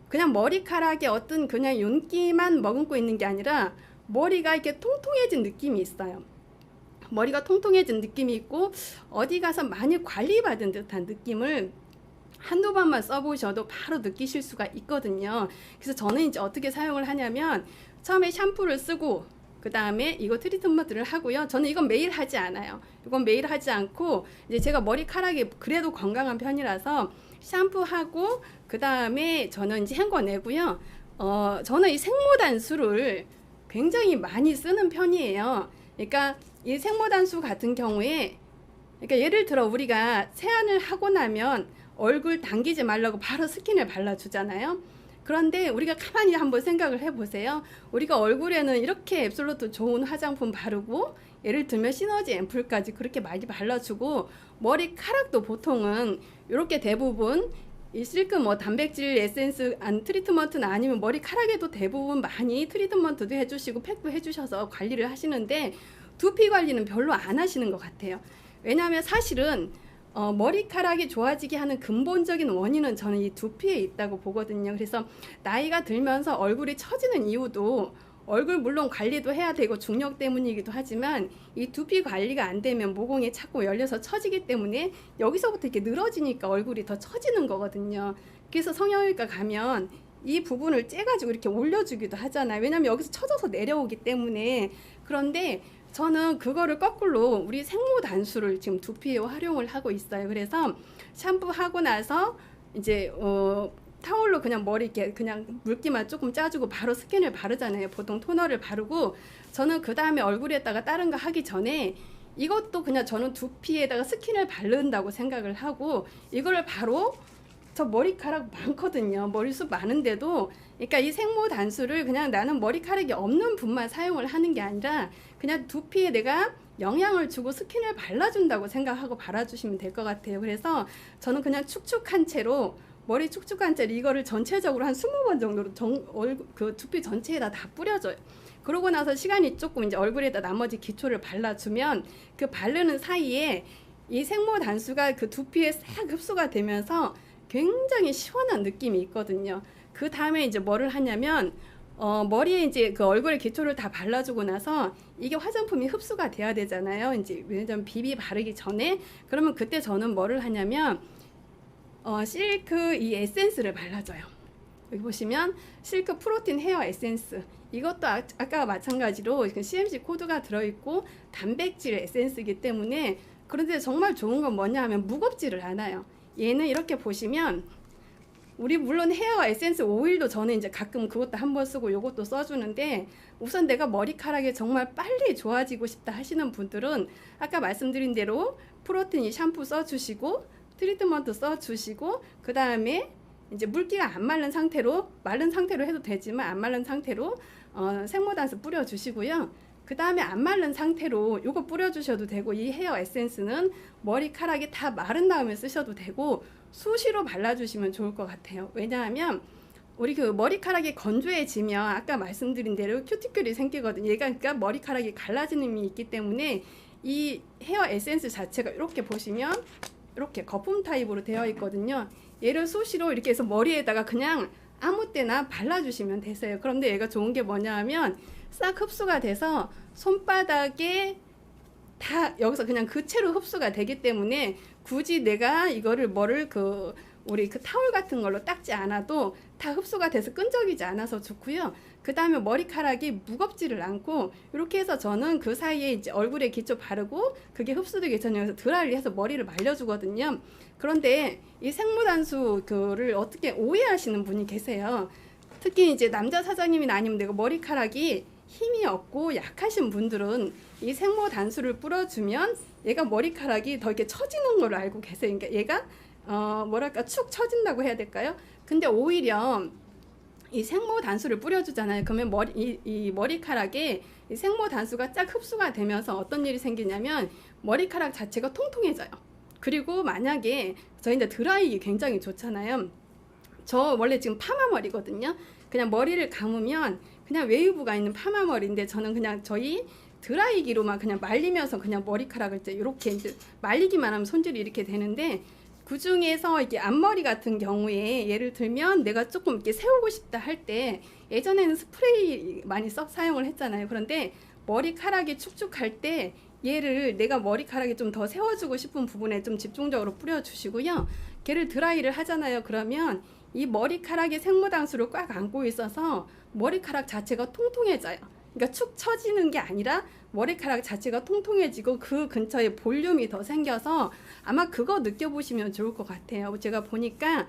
그냥 머리카락에 어떤 그냥 윤기만 머금고 있는 게 아니라 머리가 이렇게 통통해진 느낌이 있어요. 머리가 통통해진 느낌이 있고 어디 가서 많이 관리받은 듯한 느낌을 한두 번만 써보셔도 바로 느끼실 수가 있거든요. 그래서 저는 이제 어떻게 사용을 하냐면 처음에 샴푸를 쓰고 그 다음에 이거 트리트먼트를 하고요. 저는 이건 매일 하지 않아요. 이건 매일 하지 않고 이제 제가 머리카락이 그래도 건강한 편이라서 샴푸하고 그 다음에 저는 이제 헹궈내고요. 저는 이 생모단수를 굉장히 많이 쓰는 편이에요. 그러니까 이 생모단수 같은 경우에 그러니까 예를 들어 우리가 세안을 하고 나면 얼굴 당기지 말라고 바로 스킨을 발라주잖아요. 그런데 우리가 가만히 한번 생각을 해보세요. 우리가 얼굴에는 이렇게 앱솔루트 좋은 화장품 바르고 예를 들면 시너지 앰플까지 그렇게 많이 발라주고 머리카락도 보통은 이렇게 대부분 이 실크 단백질 에센스 트리트먼트는 아니면 머리카락에도 대부분 많이 트리트먼트도 해주시고 팩도 해주셔서 관리를 하시는데 두피 관리는 별로 안 하시는 것 같아요. 왜냐하면 사실은 머리카락이 좋아지게 하는 근본적인 원인은 저는 이 두피에 있다고 보거든요. 그래서 나이가 들면서 얼굴이 처지는 이유도 얼굴 물론 관리도 해야 되고 중력 때문이기도 하지만 이 두피 관리가 안 되면 모공이 자꾸 열려서 처지기 때문에 여기서부터 이렇게 늘어지니까 얼굴이 더 처지는 거거든요. 그래서 성형외과 가면 이 부분을 째가지고 이렇게 올려주기도 하잖아요. 왜냐면 여기서 처져서 내려오기 때문에. 그런데 저는 그거를 거꾸로 우리 생모단수를 지금 두피에 활용을 하고 있어요. 그래서 샴푸하고 나서 이제 타올로 그냥 머리 이렇게 그냥 물기만 조금 짜주고 바로 스킨을 바르잖아요. 보통 토너를 바르고 저는 그 다음에 얼굴에다가 다른 거 하기 전에 이것도 그냥 저는 두피에다가 스킨을 바른다고 생각을 하고 이거를 바로 저 머리카락 많거든요. 머리숱 많은데도 그러니까 이 생모단수를 그냥 나는 머리카락이 없는 분만 사용을 하는 게 아니라 그냥 두피에 내가 영향을 주고 스킨을 발라준다고 생각하고 발라주시면 될 것 같아요. 그래서 저는 그냥 축축한 채로 머리 축축한 채로 이거를 전체적으로 한 20번 정도로 그 두피 전체에다 다 뿌려줘요. 그러고 나서 시간이 조금 이제 얼굴에다 나머지 기초를 발라주면 그 바르는 사이에 이 생모단수가 그 두피에 싹 흡수가 되면서 굉장히 시원한 느낌이 있거든요. 그 다음에 이제 뭐를 하냐면 머리에 이제 그 얼굴에 기초를 다 발라주고 나서 이게 화장품이 흡수가 돼야 되잖아요. 이제 왜냐면 비비 바르기 전에. 그러면 그때 저는 뭐를 하냐면 실크 이 에센스를 발라줘요. 여기 보시면 실크 프로틴 헤어 에센스, 이것도 아까와 마찬가지로 CMC 코드가 들어있고 단백질 에센스이기 때문에, 그런데 정말 좋은 건 뭐냐 하면 무겁지를 않아요. 얘는 이렇게 보시면 우리 물론 헤어 에센스 오일도 저는 이제 가끔 그것도 한번 쓰고 요것도 써주는데, 우선 내가 머리카락이 정말 빨리 좋아지고 싶다 하시는 분들은 아까 말씀드린 대로 프로틴 샴푸 써주시고 트리트먼트 써주시고, 그 다음에 이제 물기가 안 마른 상태로, 마른 상태로 해도 되지만 안 마른 상태로 생모단수 뿌려주시고요. 그 다음에 안 마른 상태로 요거 뿌려주셔도 되고, 이 헤어 에센스는 머리카락이 다 마른 다음에 쓰셔도 되고 수시로 발라주시면 좋을 것 같아요. 왜냐하면 우리 그 머리카락이 건조해지면 아까 말씀드린 대로 큐티클이 생기거든요. 얘가 그러니까 머리카락이 갈라지는 힘이 있기 때문에 이 헤어 에센스 자체가 이렇게 보시면 이렇게 거품 타입으로 되어 있거든요. 얘를 수시로 이렇게 해서 머리에다가 그냥 아무 때나 발라주시면 되세요. 그런데 얘가 좋은 게 뭐냐 하면 싹 흡수가 돼서 손바닥에 다 여기서 그냥 그 채로 흡수가 되기 때문에 굳이 내가 이거를 우리 그 타올 같은 걸로 닦지 않아도 다 흡수가 돼서 끈적이지 않아서 좋고요. 그 다음에 머리카락이 무겁지를 않고, 이렇게 해서 저는 그 사이에 이제 얼굴에 기초 바르고 그게 흡수되기 전에 여기서 드라이를 해서 머리를 말려주거든요. 그런데 이 생모단수 그를 어떻게 오해하시는 분이 계세요. 특히 이제 남자 사장님이나 아니면 내가 머리카락이 힘이 없고 약하신 분들은 이 생모단수를 뿌려주면 얘가 머리카락이 더 이렇게 처지는 걸 알고 계세요. 그러니까 얘가 뭐랄까 축 처진다고 해야 될까요? 근데 오히려 이 생모단수를 뿌려주잖아요. 그러면 이 머리카락에 이 생모단수가 쫙 흡수가 되면서 어떤 일이 생기냐면 머리카락 자체가 통통해져요. 그리고 만약에 저희 이제 드라이기 굉장히 좋잖아요. 저 원래 지금 파마머리거든요. 그냥 머리를 감으면 그냥 웨이브가 있는 파마머리인데, 저는 그냥 저희 드라이기로만 그냥 말리면서 그냥 머리카락을 이렇게 이제 말리기만 하면 손질이 이렇게 되는데, 그 중에서 이게 앞머리 같은 경우에 예를 들면 내가 조금 이렇게 세우고 싶다 할 때, 예전에는 스프레이 많이 사용을 했잖아요. 그런데 머리카락이 축축할 때 얘를 내가 머리카락이 좀 더 세워주고 싶은 부분에 좀 집중적으로 뿌려주시고요. 걔를 드라이를 하잖아요. 그러면 이 머리카락이 생모단수를 꽉 안고 있어서 머리카락 자체가 통통해져요. 그러니까 축 처지는 게 아니라 머리카락 자체가 통통해지고 그 근처에 볼륨이 더 생겨서 아마 그거 느껴보시면 좋을 것 같아요. 제가 보니까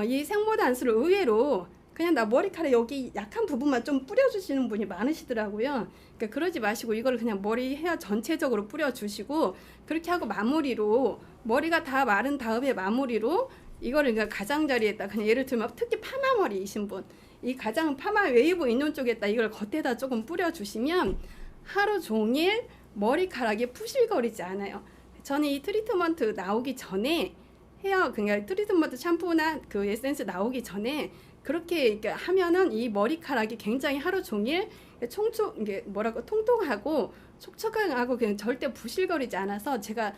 이 생모단수를 의외로 그냥 나 머리카락 여기 약한 부분만 좀 뿌려주시는 분이 많으시더라고요. 그러니까 그러지 마시고 이거를 그냥 머리 헤어 전체적으로 뿌려주시고, 그렇게 하고 마무리로 머리가 다 마른 다음에 마무리로 이거를 그러니까 가장자리에다 그냥 예를 들면 특히 파마머리이신 분, 이 가장 파마 웨이브 있는 쪽에다 이걸 겉에다 조금 뿌려주시면 하루 종일 머리카락이 푸실거리지 않아요. 저는 이 트리트먼트 나오기 전에 그러니까 트리트먼트 샴푸나 그 에센스 나오기 전에 그렇게 하면은 이 머리카락이 굉장히 하루 종일 이게 통통하고 촉촉하고 그냥 절대 부실거리지 않아서, 제가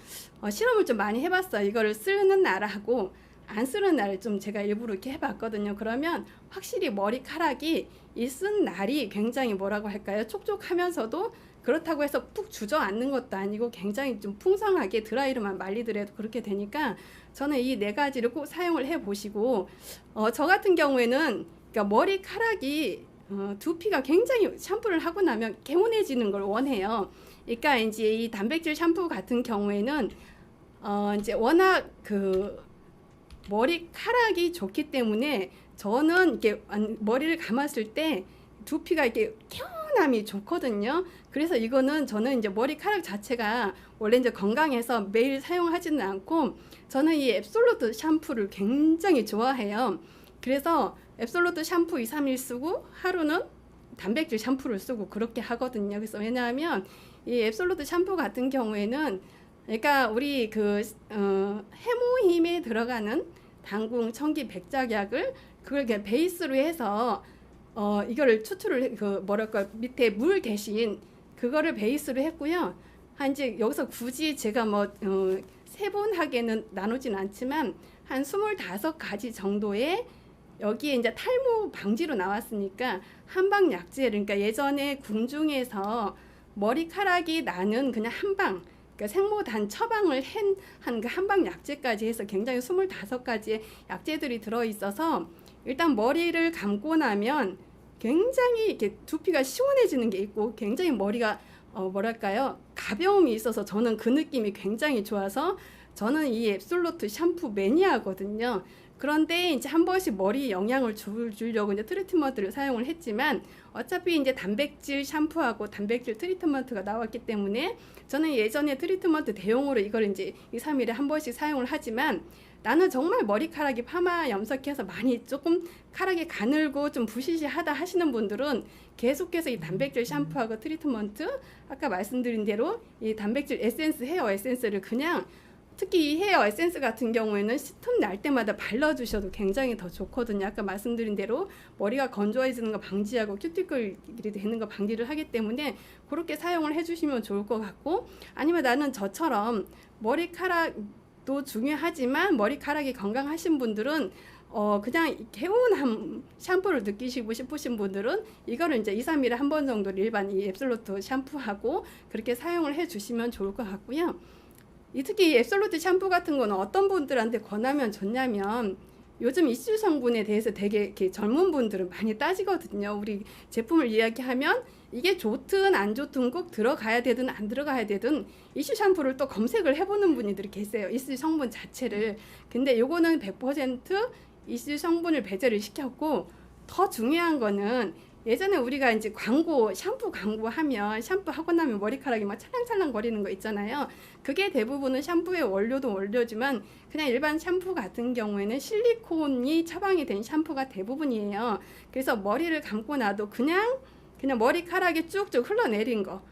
실험을 좀 많이 해봤어요. 이거를 쓰는 날하고 안 쓰는 날을 좀 제가 일부러 이렇게 해봤거든요. 그러면 확실히 머리카락이 이 쓴 날이 굉장히 뭐라고 할까요? 촉촉하면서도 그렇다고 해서 푹 주저앉는 것도 아니고 굉장히 좀 풍성하게 드라이로만 말리더라도 그렇게 되니까, 저는 이 네 가지를 꼭 사용을 해 보시고, 저 같은 경우에는 그러니까 머리카락이 두피가 굉장히 샴푸를 하고 나면 개운해지는 걸 원해요. 그러니까 이제 이 단백질 샴푸 같은 경우에는 이제 워낙 그 머리카락이 좋기 때문에 저는 이렇게 머리를 감았을 때 두피가 이렇게 개운함이 좋거든요. 그래서 이거는 저는 이제 머리카락 자체가 원래 이제 건강해서 매일 사용하지는 않고, 저는 이 앱솔루트 샴푸를 굉장히 좋아해요. 그래서 앱솔루트 샴푸 2, 3일 쓰고 하루는 단백질 샴푸를 쓰고 그렇게 하거든요. 그래서 왜냐하면 이 앱솔루트 샴푸 같은 경우에는 그러니까 우리 그 해모힘에 들어가는 당궁, 청기, 백작약을 그걸 그냥 베이스로 해서 이거를 추출을 밑에 물 대신 그거를 베이스로 했고요. 이제 여기서 굳이 제가 세분하게는 나누진 않지만 한 25가지 정도의 여기에 이제 탈모 방지로 나왔으니까 한방 약재, 그러니까 예전에 궁중에서 머리카락이 나는 그냥 한방, 그러니까 생모단 처방을 한 그 한방 약재까지 해서 굉장히 25가지의 약재들이 들어있어서 일단 머리를 감고 나면 굉장히 이렇게 두피가 시원해지는 게 있고 굉장히 머리가 뭐랄까요, 가벼움이 있어서 저는 그 느낌이 굉장히 좋아서 저는 이 앱솔루트 샴푸 매니아거든요. 그런데 이제 한 번씩 머리 영양을 주려고 이제 트리트먼트를 사용을 했지만 어차피 이제 단백질 샴푸하고 단백질 트리트먼트가 나왔기 때문에 저는 예전에 트리트먼트 대용으로 이걸 이제 2, 3일에 한 번씩 사용을 하지만 나는 정말 머리카락이 파마 염색해서 많이 조금 카락이 가늘고 좀 부시시하다 하시는 분들은 계속해서 이 단백질 샴푸하고 트리트먼트, 아까 말씀드린 대로 이 단백질 에센스, 헤어 에센스를 그냥 특히 이 헤어 에센스 같은 경우에는 틈 날 때마다 발라주셔도 굉장히 더 좋거든요. 아까 말씀드린 대로 머리가 건조해지는 거 방지하고 큐티클이 되는 거 방지를 하기 때문에 그렇게 사용을 해주시면 좋을 것 같고, 아니면 나는 저처럼 머리카락도 중요하지만 머리카락이 건강하신 분들은 그냥 개운한 샴푸를 느끼시고 싶으신 분들은 이거를 이제 2, 3일에 한 번 정도 일반 이 앱솔루트 샴푸하고 그렇게 사용을 해주시면 좋을 것 같고요. 특히 이 앱솔루트 샴푸 같은 거는 어떤 분들한테 권하면 좋냐면 요즘 이슈 성분에 대해서 되게 이렇게 젊은 분들은 많이 따지거든요. 우리 제품을 이야기하면 이게 좋든 안 좋든 꼭 들어가야 되든 안 들어가야 되든 이슈 샴푸를 또 검색을 해보는 분들이 계세요. 이슈 성분 자체를. 근데 요거는 100% 이슈 성분을 배제를 시켰고, 더 중요한 거는 예전에 우리가 이제 샴푸 광고하면 샴푸 하고 나면 머리카락이 막 찰랑찰랑 거리는 거 있잖아요. 그게 대부분은 샴푸의 원료도 원료지만 그냥 일반 샴푸 같은 경우에는 실리콘이 처방이 된 샴푸가 대부분이에요. 그래서 머리를 감고 나도 그냥 머리카락이 쭉쭉 흘러내린 거,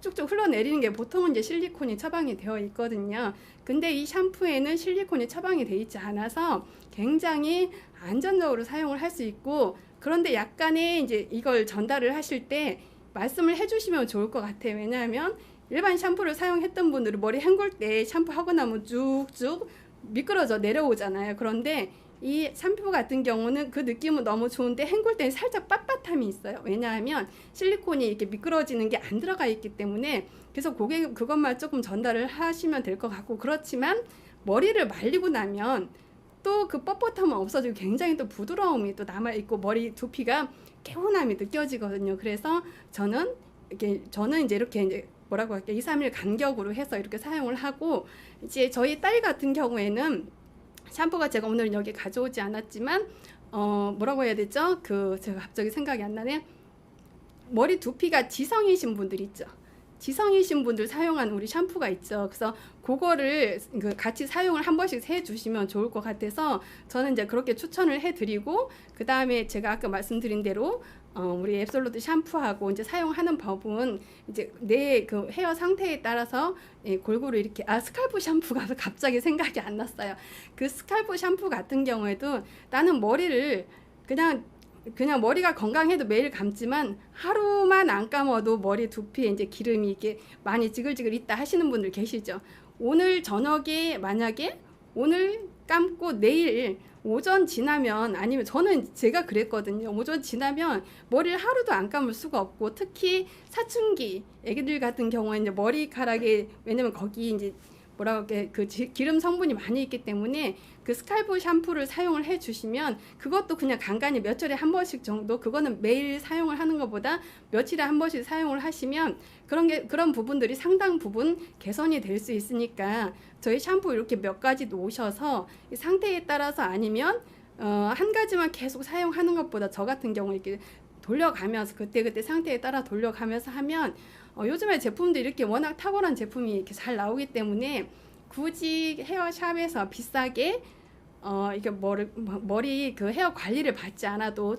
쭉쭉 흘러내리는 게 보통은 이제 실리콘이 처방이 되어 있거든요. 근데 이 샴푸에는 실리콘이 처방이 되어 있지 않아서 굉장히 안전적으로 사용을 할 수 있고, 그런데 약간의 이제 이걸 전달을 하실 때 말씀을 해주시면 좋을 것 같아요. 왜냐하면 일반 샴푸를 사용했던 분들은 머리 헹굴 때 샴푸 하고 나면 쭉쭉 미끄러져 내려오잖아요. 그런데 이 샴푸 같은 경우는 그 느낌은 너무 좋은데 헹굴 때는 살짝 빳빳함이 있어요. 왜냐하면 실리콘이 이렇게 미끄러지는 게 안 들어가 있기 때문에. 그래서 그것만 조금 전달을 하시면 될 것 같고, 그렇지만 머리를 말리고 나면 또 그 뻣뻣함은 없어지고 굉장히 또 부드러움이 또 남아있고 머리 두피가 개운함이 느껴지거든요. 그래서 저는 이제 이렇게 이제 뭐라고 할게요, 2, 3일 간격으로 해서 이렇게 사용을 하고, 이제 저희 딸 같은 경우에는 샴푸가 제가 오늘 여기 가져오지 않았지만 뭐라고 해야 되죠? 제가 갑자기 생각이 안 나네. 머리 두피가 지성이신 분들 있죠. 지성이신 분들 사용하는 우리 샴푸가 있죠. 그래서 그거를 같이 사용을 한 번씩 해주시면 좋을 것 같아서 저는 이제 그렇게 추천을 해드리고, 그 다음에 제가 아까 말씀드린 대로 우리 앱솔루트 샴푸하고 이제 사용하는 법은 이제 내 그 헤어 상태에 따라서 골고루 이렇게 스칼프 샴푸가 갑자기 생각이 안 났어요. 그 스칼프 샴푸 같은 경우에도 나는 머리를 그냥 머리가 건강해도 매일 감지만 하루만 안 감아도 머리 두피에 이제 기름이 이렇게 많이 지글지글 있다 하시는 분들 계시죠. 오늘 저녁에 만약에 오늘 감고 내일 오전 지나면, 아니면 저는 제가 그랬거든요. 오전 지나면 머리를 하루도 안 감을 수가 없고, 특히 사춘기 애기들 같은 경우에 이제 머리카락에, 왜냐면 거기 이제 뭐라고 할게, 기름 성분이 많이 있기 때문에 그 스칼프 샴푸를 사용을 해 주시면 그것도 그냥 간간히 며칠에 한 번씩 정도, 그거는 매일 사용을 하는 것보다 며칠에 한 번씩 사용을 하시면 그런 부분들이 상당 부분 개선이 될 수 있으니까 저희 샴푸 이렇게 몇 가지 놓으셔서 상태에 따라서, 아니면 한 가지만 계속 사용하는 것보다 저 같은 경우 이렇게 돌려가면서 그때 상태에 따라 돌려가면서 하면 요즘에 제품도 이렇게 워낙 탁월한 제품이 이렇게 잘 나오기 때문에 굳이 헤어샵에서 비싸게 이게 머리 그 헤어 관리를 받지 않아도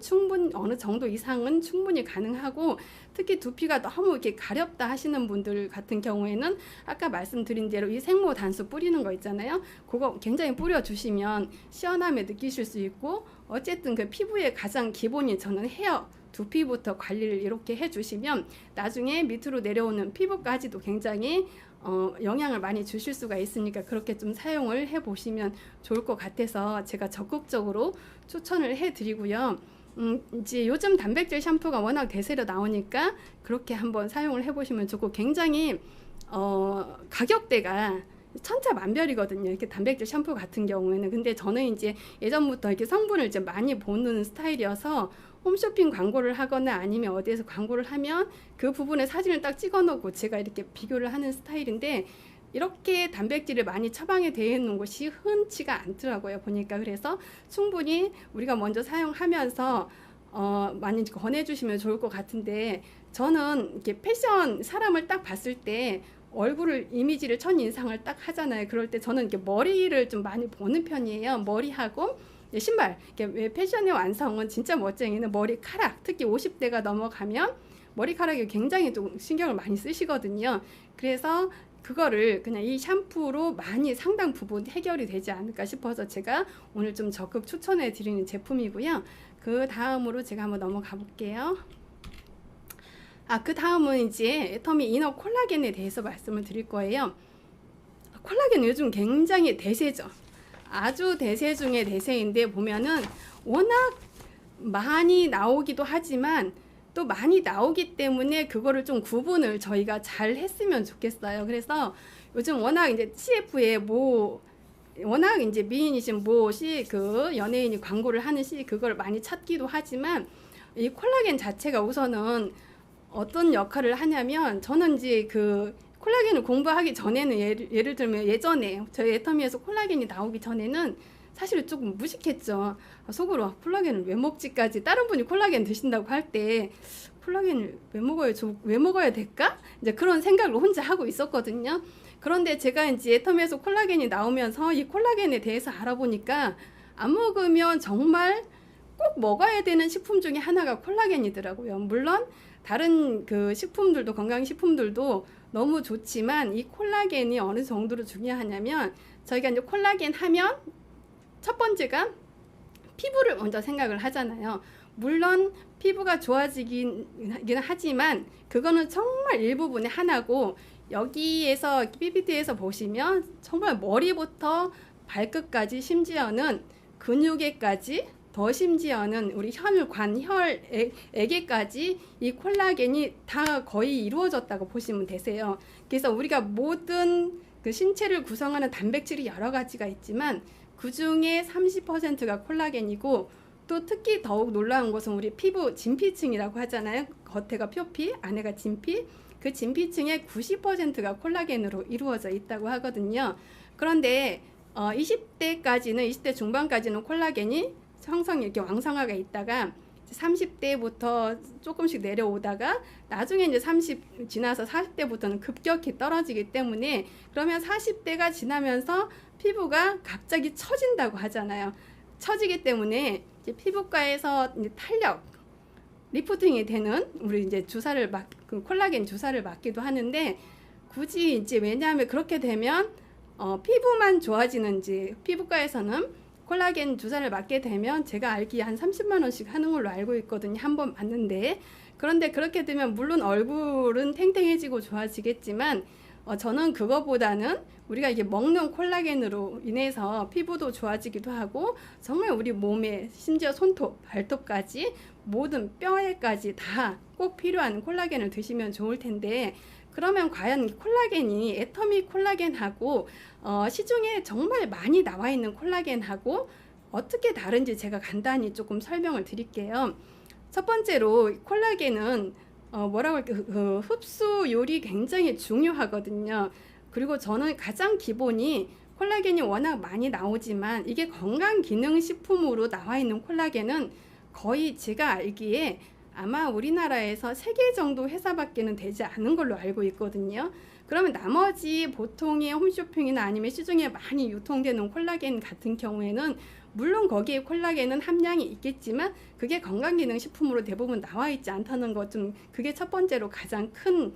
어느 정도 이상은 충분히 가능하고, 특히 두피가 너무 이렇게 가렵다 하시는 분들 같은 경우에는 아까 말씀드린 대로 이 생모 단수 뿌리는 거 있잖아요. 그거 굉장히 뿌려주시면 시원함을 느끼실 수 있고, 어쨌든 그 피부의 가장 기본이 저는 헤어 두피부터 관리를 이렇게 해주시면 나중에 밑으로 내려오는 피부까지도 굉장히 영향을 많이 주실 수가 있으니까 그렇게 좀 사용을 해보시면 좋을 것 같아서 제가 적극적으로 추천을 해드리고요. 이제 요즘 단백질 샴푸가 워낙 대세로 나오니까 그렇게 한번 사용을 해보시면 좋고, 굉장히 가격대가 천차만별이거든요. 이렇게 단백질 샴푸 같은 경우에는. 근데 저는 이제 예전부터 이렇게 성분을 이제 많이 보는 스타일이어서 홈쇼핑 광고를 하거나 아니면 어디에서 광고를 하면 그 부분에 사진을 딱 찍어 놓고 제가 이렇게 비교를 하는 스타일인데, 이렇게 단백질을 많이 처방에 되어 있는 곳이 흔치가 않더라고요, 보니까. 그래서 충분히 우리가 먼저 사용하면서 많이 권해주시면 좋을 것 같은데, 저는 이렇게 패션 사람을 딱 봤을 때 얼굴을 이미지를 첫 인상을 딱 하잖아요. 그럴 때 저는 이렇게 머리를 좀 많이 보는 편이에요. 머리하고 신발. 왜 패션의 완성은 진짜 멋쟁이는 머리카락, 특히 50대가 넘어가면 머리카락이 굉장히 좀 신경을 많이 쓰시거든요. 그래서 그거를 그냥 이 샴푸로 많이 상당 부분 해결이 되지 않을까 싶어서 제가 오늘 좀 적극 추천해 드리는 제품이고요. 그 다음으로 제가 한번 넘어가 볼게요. 그 다음은 이제 애터미 이너 콜라겐에 대해서 말씀을 드릴 거예요. 콜라겐 요즘 굉장히 대세죠. 아주 대세 중에 대세인데, 보면은 워낙 많이 나오기도 하지만 또 많이 나오기 때문에 그거를 좀 구분을 저희가 잘 했으면 좋겠어요. 그래서 요즘 워낙 이제 CF에 워낙 이제 미인이신 그 연예인이 광고를 하는 그걸 많이 찾기도 하지만, 이 콜라겐 자체가 우선은 어떤 역할을 하냐면, 저는 이제 그 콜라겐을 공부하기 전에는 예를 들면 예전에 저희 애터미에서 콜라겐이 나오기 전에는 사실 조금 무식했죠. 속으로 콜라겐을 왜 먹지까지, 다른 분이 콜라겐 드신다고 할 때 콜라겐을 왜 먹어야 될까? 이제 그런 생각을 혼자 하고 있었거든요. 그런데 제가 이제 애터미에서 콜라겐이 나오면서 이 콜라겐에 대해서 알아보니까 안 먹으면 정말 꼭 먹어야 되는 식품 중에 하나가 콜라겐이더라고요. 물론 다른 그 식품들도, 건강식품들도 너무 좋지만 이 콜라겐이 어느 정도로 중요하냐면, 저희가 이제 콜라겐 하면 첫 번째가 피부를 먼저 생각을 하잖아요. 물론 피부가 좋아지긴 하지만 그거는 정말 일부분의 하나고, 여기에서 PPT에서 보시면 정말 머리부터 발끝까지, 심지어는 근육에까지, 더 심지어는 우리 혈관, 혈액에까지 이 콜라겐이 다 거의 이루어졌다고 보시면 되세요. 그래서 우리가 모든 그 신체를 구성하는 단백질이 여러 가지가 있지만 그 중에 30%가 콜라겐이고, 또 특히 더욱 놀라운 것은 우리 피부 진피층이라고 하잖아요. 겉에가 표피, 안에가 진피. 그 진피층의 90%가 콜라겐으로 이루어져 있다고 하거든요. 그런데 20대 중반까지는 콜라겐이 형성이 이렇게 왕성하게 있다가 30대부터 조금씩 내려오다가 나중에 이제 30 지나서 40대부터는 급격히 떨어지기 때문에, 그러면 40대가 지나면서 피부가 갑자기 처진다고 하잖아요. 처지기 때문에 이제 피부과에서 이제 탄력, 리프팅이 되는 우리 이제 그 콜라겐 주사를 맞기도 하는데, 굳이 이제 왜냐하면 그렇게 되면 피부만 좋아지는지, 피부과에서는 콜라겐 주사를 맞게 되면 제가 알기에 한 30만 원씩 하는 걸로 알고 있거든요. 한 번 맞는데. 그런데 그렇게 되면 물론 얼굴은 탱탱해지고 좋아지겠지만 저는 그거보다는 우리가 이게 먹는 콜라겐으로 인해서 피부도 좋아지기도 하고, 정말 우리 몸에 심지어 손톱, 발톱까지 모든 뼈에까지 다 꼭 필요한 콜라겐을 드시면 좋을 텐데, 그러면 과연 콜라겐이 애터미 콜라겐하고 시중에 정말 많이 나와 있는 콜라겐하고 어떻게 다른지 제가 간단히 조금 설명을 드릴게요. 첫 번째로 콜라겐은 뭐라고 할까요? 그 흡수율이 굉장히 중요하거든요. 그리고 저는 가장 기본이, 콜라겐이 워낙 많이 나오지만 이게 건강기능식품으로 나와 있는 콜라겐은 거의 제가 알기에 아마 우리나라에서 3개 정도 회사밖에는 되지 않은 걸로 알고 있거든요. 그러면 나머지 보통의 홈쇼핑이나 아니면 시중에 많이 유통되는 콜라겐 같은 경우에는 물론 거기에 콜라겐은 함량이 있겠지만 그게 건강기능식품으로 대부분 나와 있지 않다는 것, 좀 그게 첫 번째로 가장 큰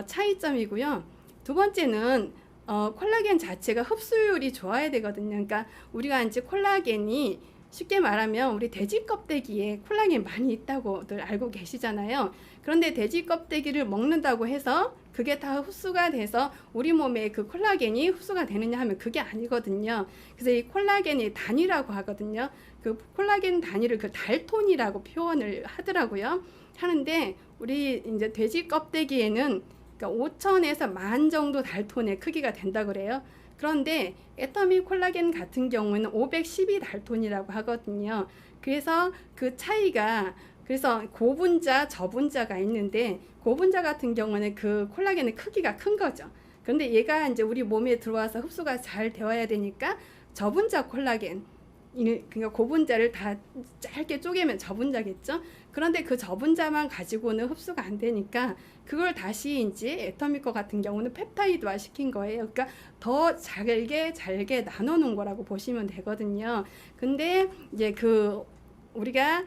차이점이고요. 두 번째는 콜라겐 자체가 흡수율이 좋아야 되거든요. 그러니까 우리가 이제 콜라겐이 쉽게 말하면 우리 돼지 껍데기에 콜라겐 많이 있다고들 알고 계시잖아요. 그런데 돼지 껍데기를 먹는다고 해서 그게 다 흡수가 돼서 우리 몸에 그 콜라겐이 흡수가 되느냐 하면 그게 아니거든요. 그래서 이 콜라겐의 단위라고 하거든요. 그 콜라겐 단위를 그 달톤이라고 표현을 하더라고요. 하는데 우리 이제 돼지 껍데기에는 그러니까 5,000에서 10,000 정도 달톤의 크기가 된다 그래요. 그런데 애터미 콜라겐 같은 경우는 512 달톤이라고 하거든요. 그래서 그 차이가 그래서 고분자, 저분자가 있는데 고분자 같은 경우는 그 콜라겐의 크기가 큰 거죠. 그런데 얘가 이제 우리 몸에 들어와서 흡수가 잘 되어야 되니까 저분자 콜라겐 그러니까 고분자를 다 짧게 쪼개면 저분자겠죠. 그런데 그 저분자만 가지고는 흡수가 안 되니까 그걸 다시 이제 애터미 거 같은 경우는 펩타이드화 시킨 거예요. 그러니까 더 잘게 나눠 놓은 거라고 보시면 되거든요. 근데 이제 그 우리가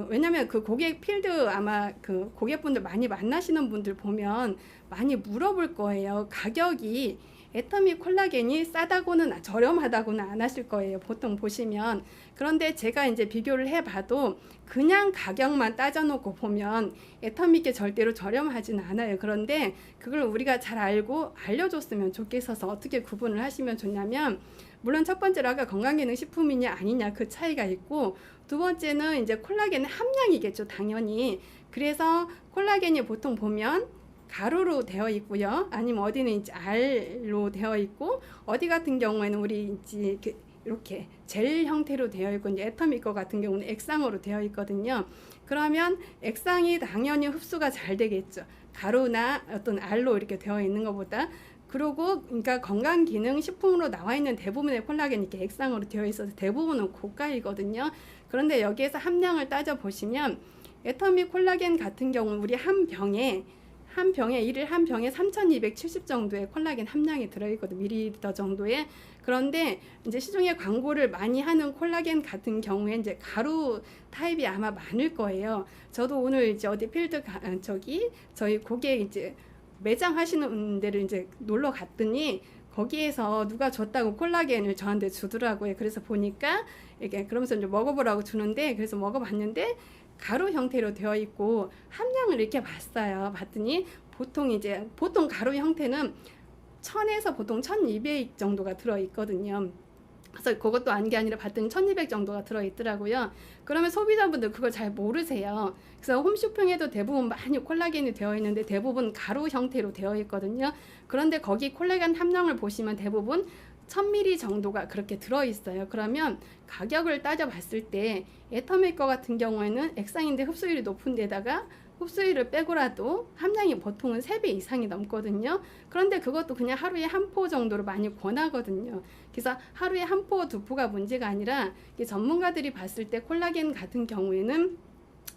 왜냐면 그 고객 필드 아마 그 고객분들 많이 만나시는 분들 보면 많이 물어볼 거예요. 가격이 애터미 콜라겐이 싸다고는 저렴하다고는 안 하실 거예요. 보통 보시면. 그런데 제가 이제 비교를 해봐도 그냥 가격만 따져놓고 보면 애터미게 절대로 저렴하지는 않아요. 그런데 그걸 우리가 잘 알고 알려줬으면 좋겠어서 어떻게 구분을 하시면 좋냐면 물론 첫 번째로 아까 건강기능식품이냐 아니냐 그 차이가 있고 두 번째는 이제 콜라겐 함량이겠죠. 당연히. 그래서 콜라겐이 보통 보면 가루로 되어 있고요. 아니면 어디는 이제 알로 되어 있고 어디 같은 경우에는 우리 이제 이렇게 젤 형태로 되어 있고 이제 애터미 거 같은 경우는 액상으로 되어 있거든요. 그러면 액상이 당연히 흡수가 잘 되겠죠. 가루나 어떤 알로 이렇게 되어 있는 것보다. 그리고 그러니까 건강기능식품으로 나와 있는 대부분의 콜라겐이 이렇게 액상으로 되어 있어서 대부분은 고가이거든요. 그런데 여기에서 함량을 따져 보시면 애터미 콜라겐 같은 경우는 우리 한 병에 일일 한 병에 3,270 정도의 콜라겐 함량이 들어있거든, 밀리리터 정도의. 그런데 이제 시중에 광고를 많이 하는 콜라겐 같은 경우에 이제 가루 타입이 아마 많을 거예요. 저도 오늘 이제 어디 필드 저희 고객 이제 매장 하시는 데를 이제 놀러 갔더니 거기에서 누가 줬다고 콜라겐을 저한테 주더라고요. 그래서 보니까 이렇게 그러면서 이제 먹어보라고 주는데 그래서 먹어봤는데 가루 형태로 되어 있고 함량을 이렇게 봤어요. 봤더니 보통 가루 형태는 1000에서 보통 1200 정도가 들어 있거든요. 그래서 그것도 아닌 게 아니라 봤더니 1200 정도가 들어있더라고요. 그러면 소비자분들 그걸 잘 모르세요. 그래서 홈쇼핑에도 대부분 많이 콜라겐이 되어 있는데 대부분 가루 형태로 되어 있거든요. 그런데 거기 콜라겐 함량을 보시면 대부분 1000ml 정도가 그렇게 들어있어요. 그러면 가격을 따져봤을 때 애터미 거 같은 경우에는 액상인데 흡수율이 높은 데다가 흡수율을 빼고라도 함량이 보통은 3배 이상이 넘거든요. 그런데 그것도 그냥 하루에 한 포 정도로 많이 권하거든요. 그래서 하루에 한 포, 두 포가 문제가 아니라 전문가들이 봤을 때 콜라겐 같은 경우에는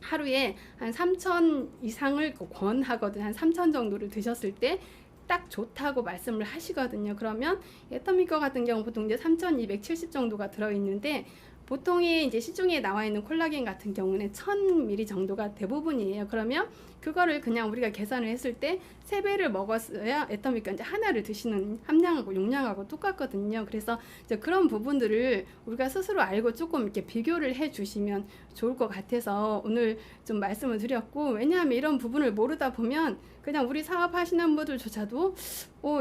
하루에 한 3,000 이상을 권하거든요. 한 3,000 정도를 드셨을 때 딱 좋다고 말씀을 하시거든요. 그러면 애터미 거 같은 경우 보통 이제 3,270 정도가 들어있는데 보통의 이제 시중에 나와 있는 콜라겐 같은 경우는 1000ml 정도가 대부분이에요. 그러면 그거를 그냥 우리가 계산을 했을 때 3배를 먹었어야 애터미가 이제 하나를 드시는 함량하고 용량하고 똑같거든요. 그래서 이제 그런 부분들을 우리가 스스로 알고 조금 이렇게 비교를 해 주시면 좋을 것 같아서 오늘 좀 말씀을 드렸고, 왜냐하면 이런 부분을 모르다 보면 그냥 우리 사업하시는 분들조차도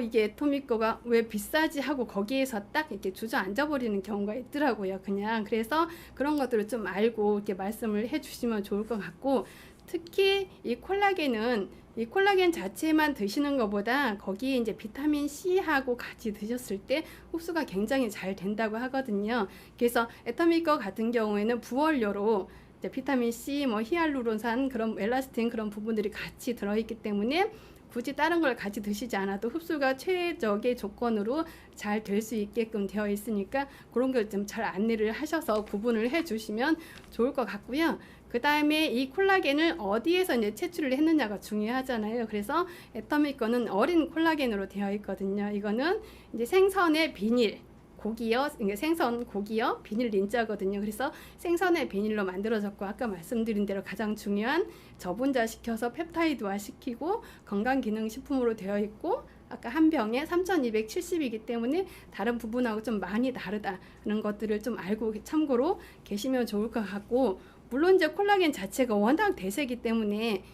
이게 애터미 거가 왜 비싸지 하고 거기에서 딱 이렇게 주저앉아 버리는 경우가 있더라고요. 그냥 그래서 그런 것들을 좀 알고 이렇게 말씀을 해 주시면 좋을 것 같고, 특히 이 콜라겐 자체만 드시는 것보다 거기에 이제 비타민 C하고 같이 드셨을 때 흡수가 굉장히 잘 된다고 하거든요. 그래서 애터미 거 같은 경우에는 부원료로 이제 비타민 C, 히알루론산, 그런 엘라스틴 그런 부분들이 같이 들어있기 때문에 굳이 다른 걸 같이 드시지 않아도 흡수가 최적의 조건으로 잘 될 수 있게끔 되어 있으니까 그런 걸 좀 잘 안내를 하셔서 구분을 해 주시면 좋을 것 같고요. 그 다음에 이 콜라겐을 어디에서 이제 채취를 했느냐가 중요하잖아요. 그래서 애터미 거는 어린 콜라겐으로 되어 있거든요. 이거는 이제 생선의 비닐, 고기요, 생선 고기요, 비닐 린자거든요. 그래서 생선의 비닐로 만들어졌고, 아까 말씀드린 대로 가장 중요한 저분자 시켜서 펩타이드화 시키고 건강기능식품으로 되어 있고, 아까 한 병에 3,270이기 때문에 다른 부분하고 좀 많이 다르다는 것들을 좀 알고 참고로 계시면 좋을 것 같고, 물론 이제 콜라겐 자체가 워낙 대세이기 때문에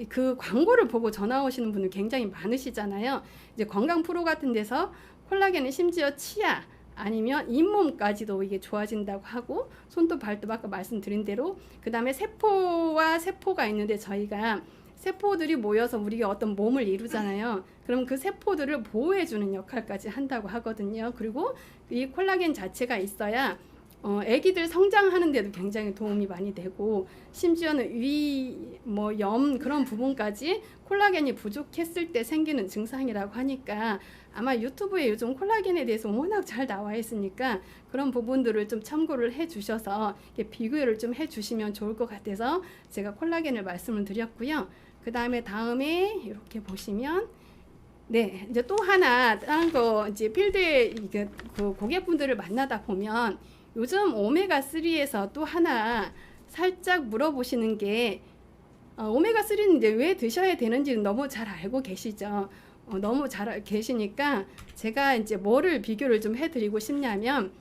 그 광고를 보고 전화 오시는 분들 굉장히 많으시잖아요. 이제 건강 프로 같은 데서 콜라겐은 심지어 치아 아니면 잇몸까지도 이게 좋아진다고 하고, 손도 발도 아까 말씀드린 대로, 그 다음에 세포와 세포가 있는데 저희가 세포들이 모여서 우리가 어떤 몸을 이루잖아요. 그럼 그 세포들을 보호해주는 역할까지 한다고 하거든요. 그리고 이 콜라겐 자체가 있어야 아기들 성장하는 데도 굉장히 도움이 많이 되고, 심지어는 염 그런 부분까지 콜라겐이 부족했을 때 생기는 증상이라고 하니까, 아마 유튜브에 요즘 콜라겐에 대해서 워낙 잘 나와 있으니까 그런 부분들을 좀 참고를 해 주셔서 비교를 좀 해 주시면 좋을 것 같아서 제가 콜라겐을 말씀을 드렸고요. 그 다음에 이렇게 보시면, 네, 이제 또 하나 다른 거, 이제 필드에 그 고객분들을 만나다 보면 요즘 오메가3에서 또 하나 살짝 물어보시는 게, 오메가3는 이제 왜 드셔야 되는지는 너무 잘 알고 계시죠. 너무 잘 계시니까 제가 이제 뭐를 비교를 좀 해드리고 싶냐면,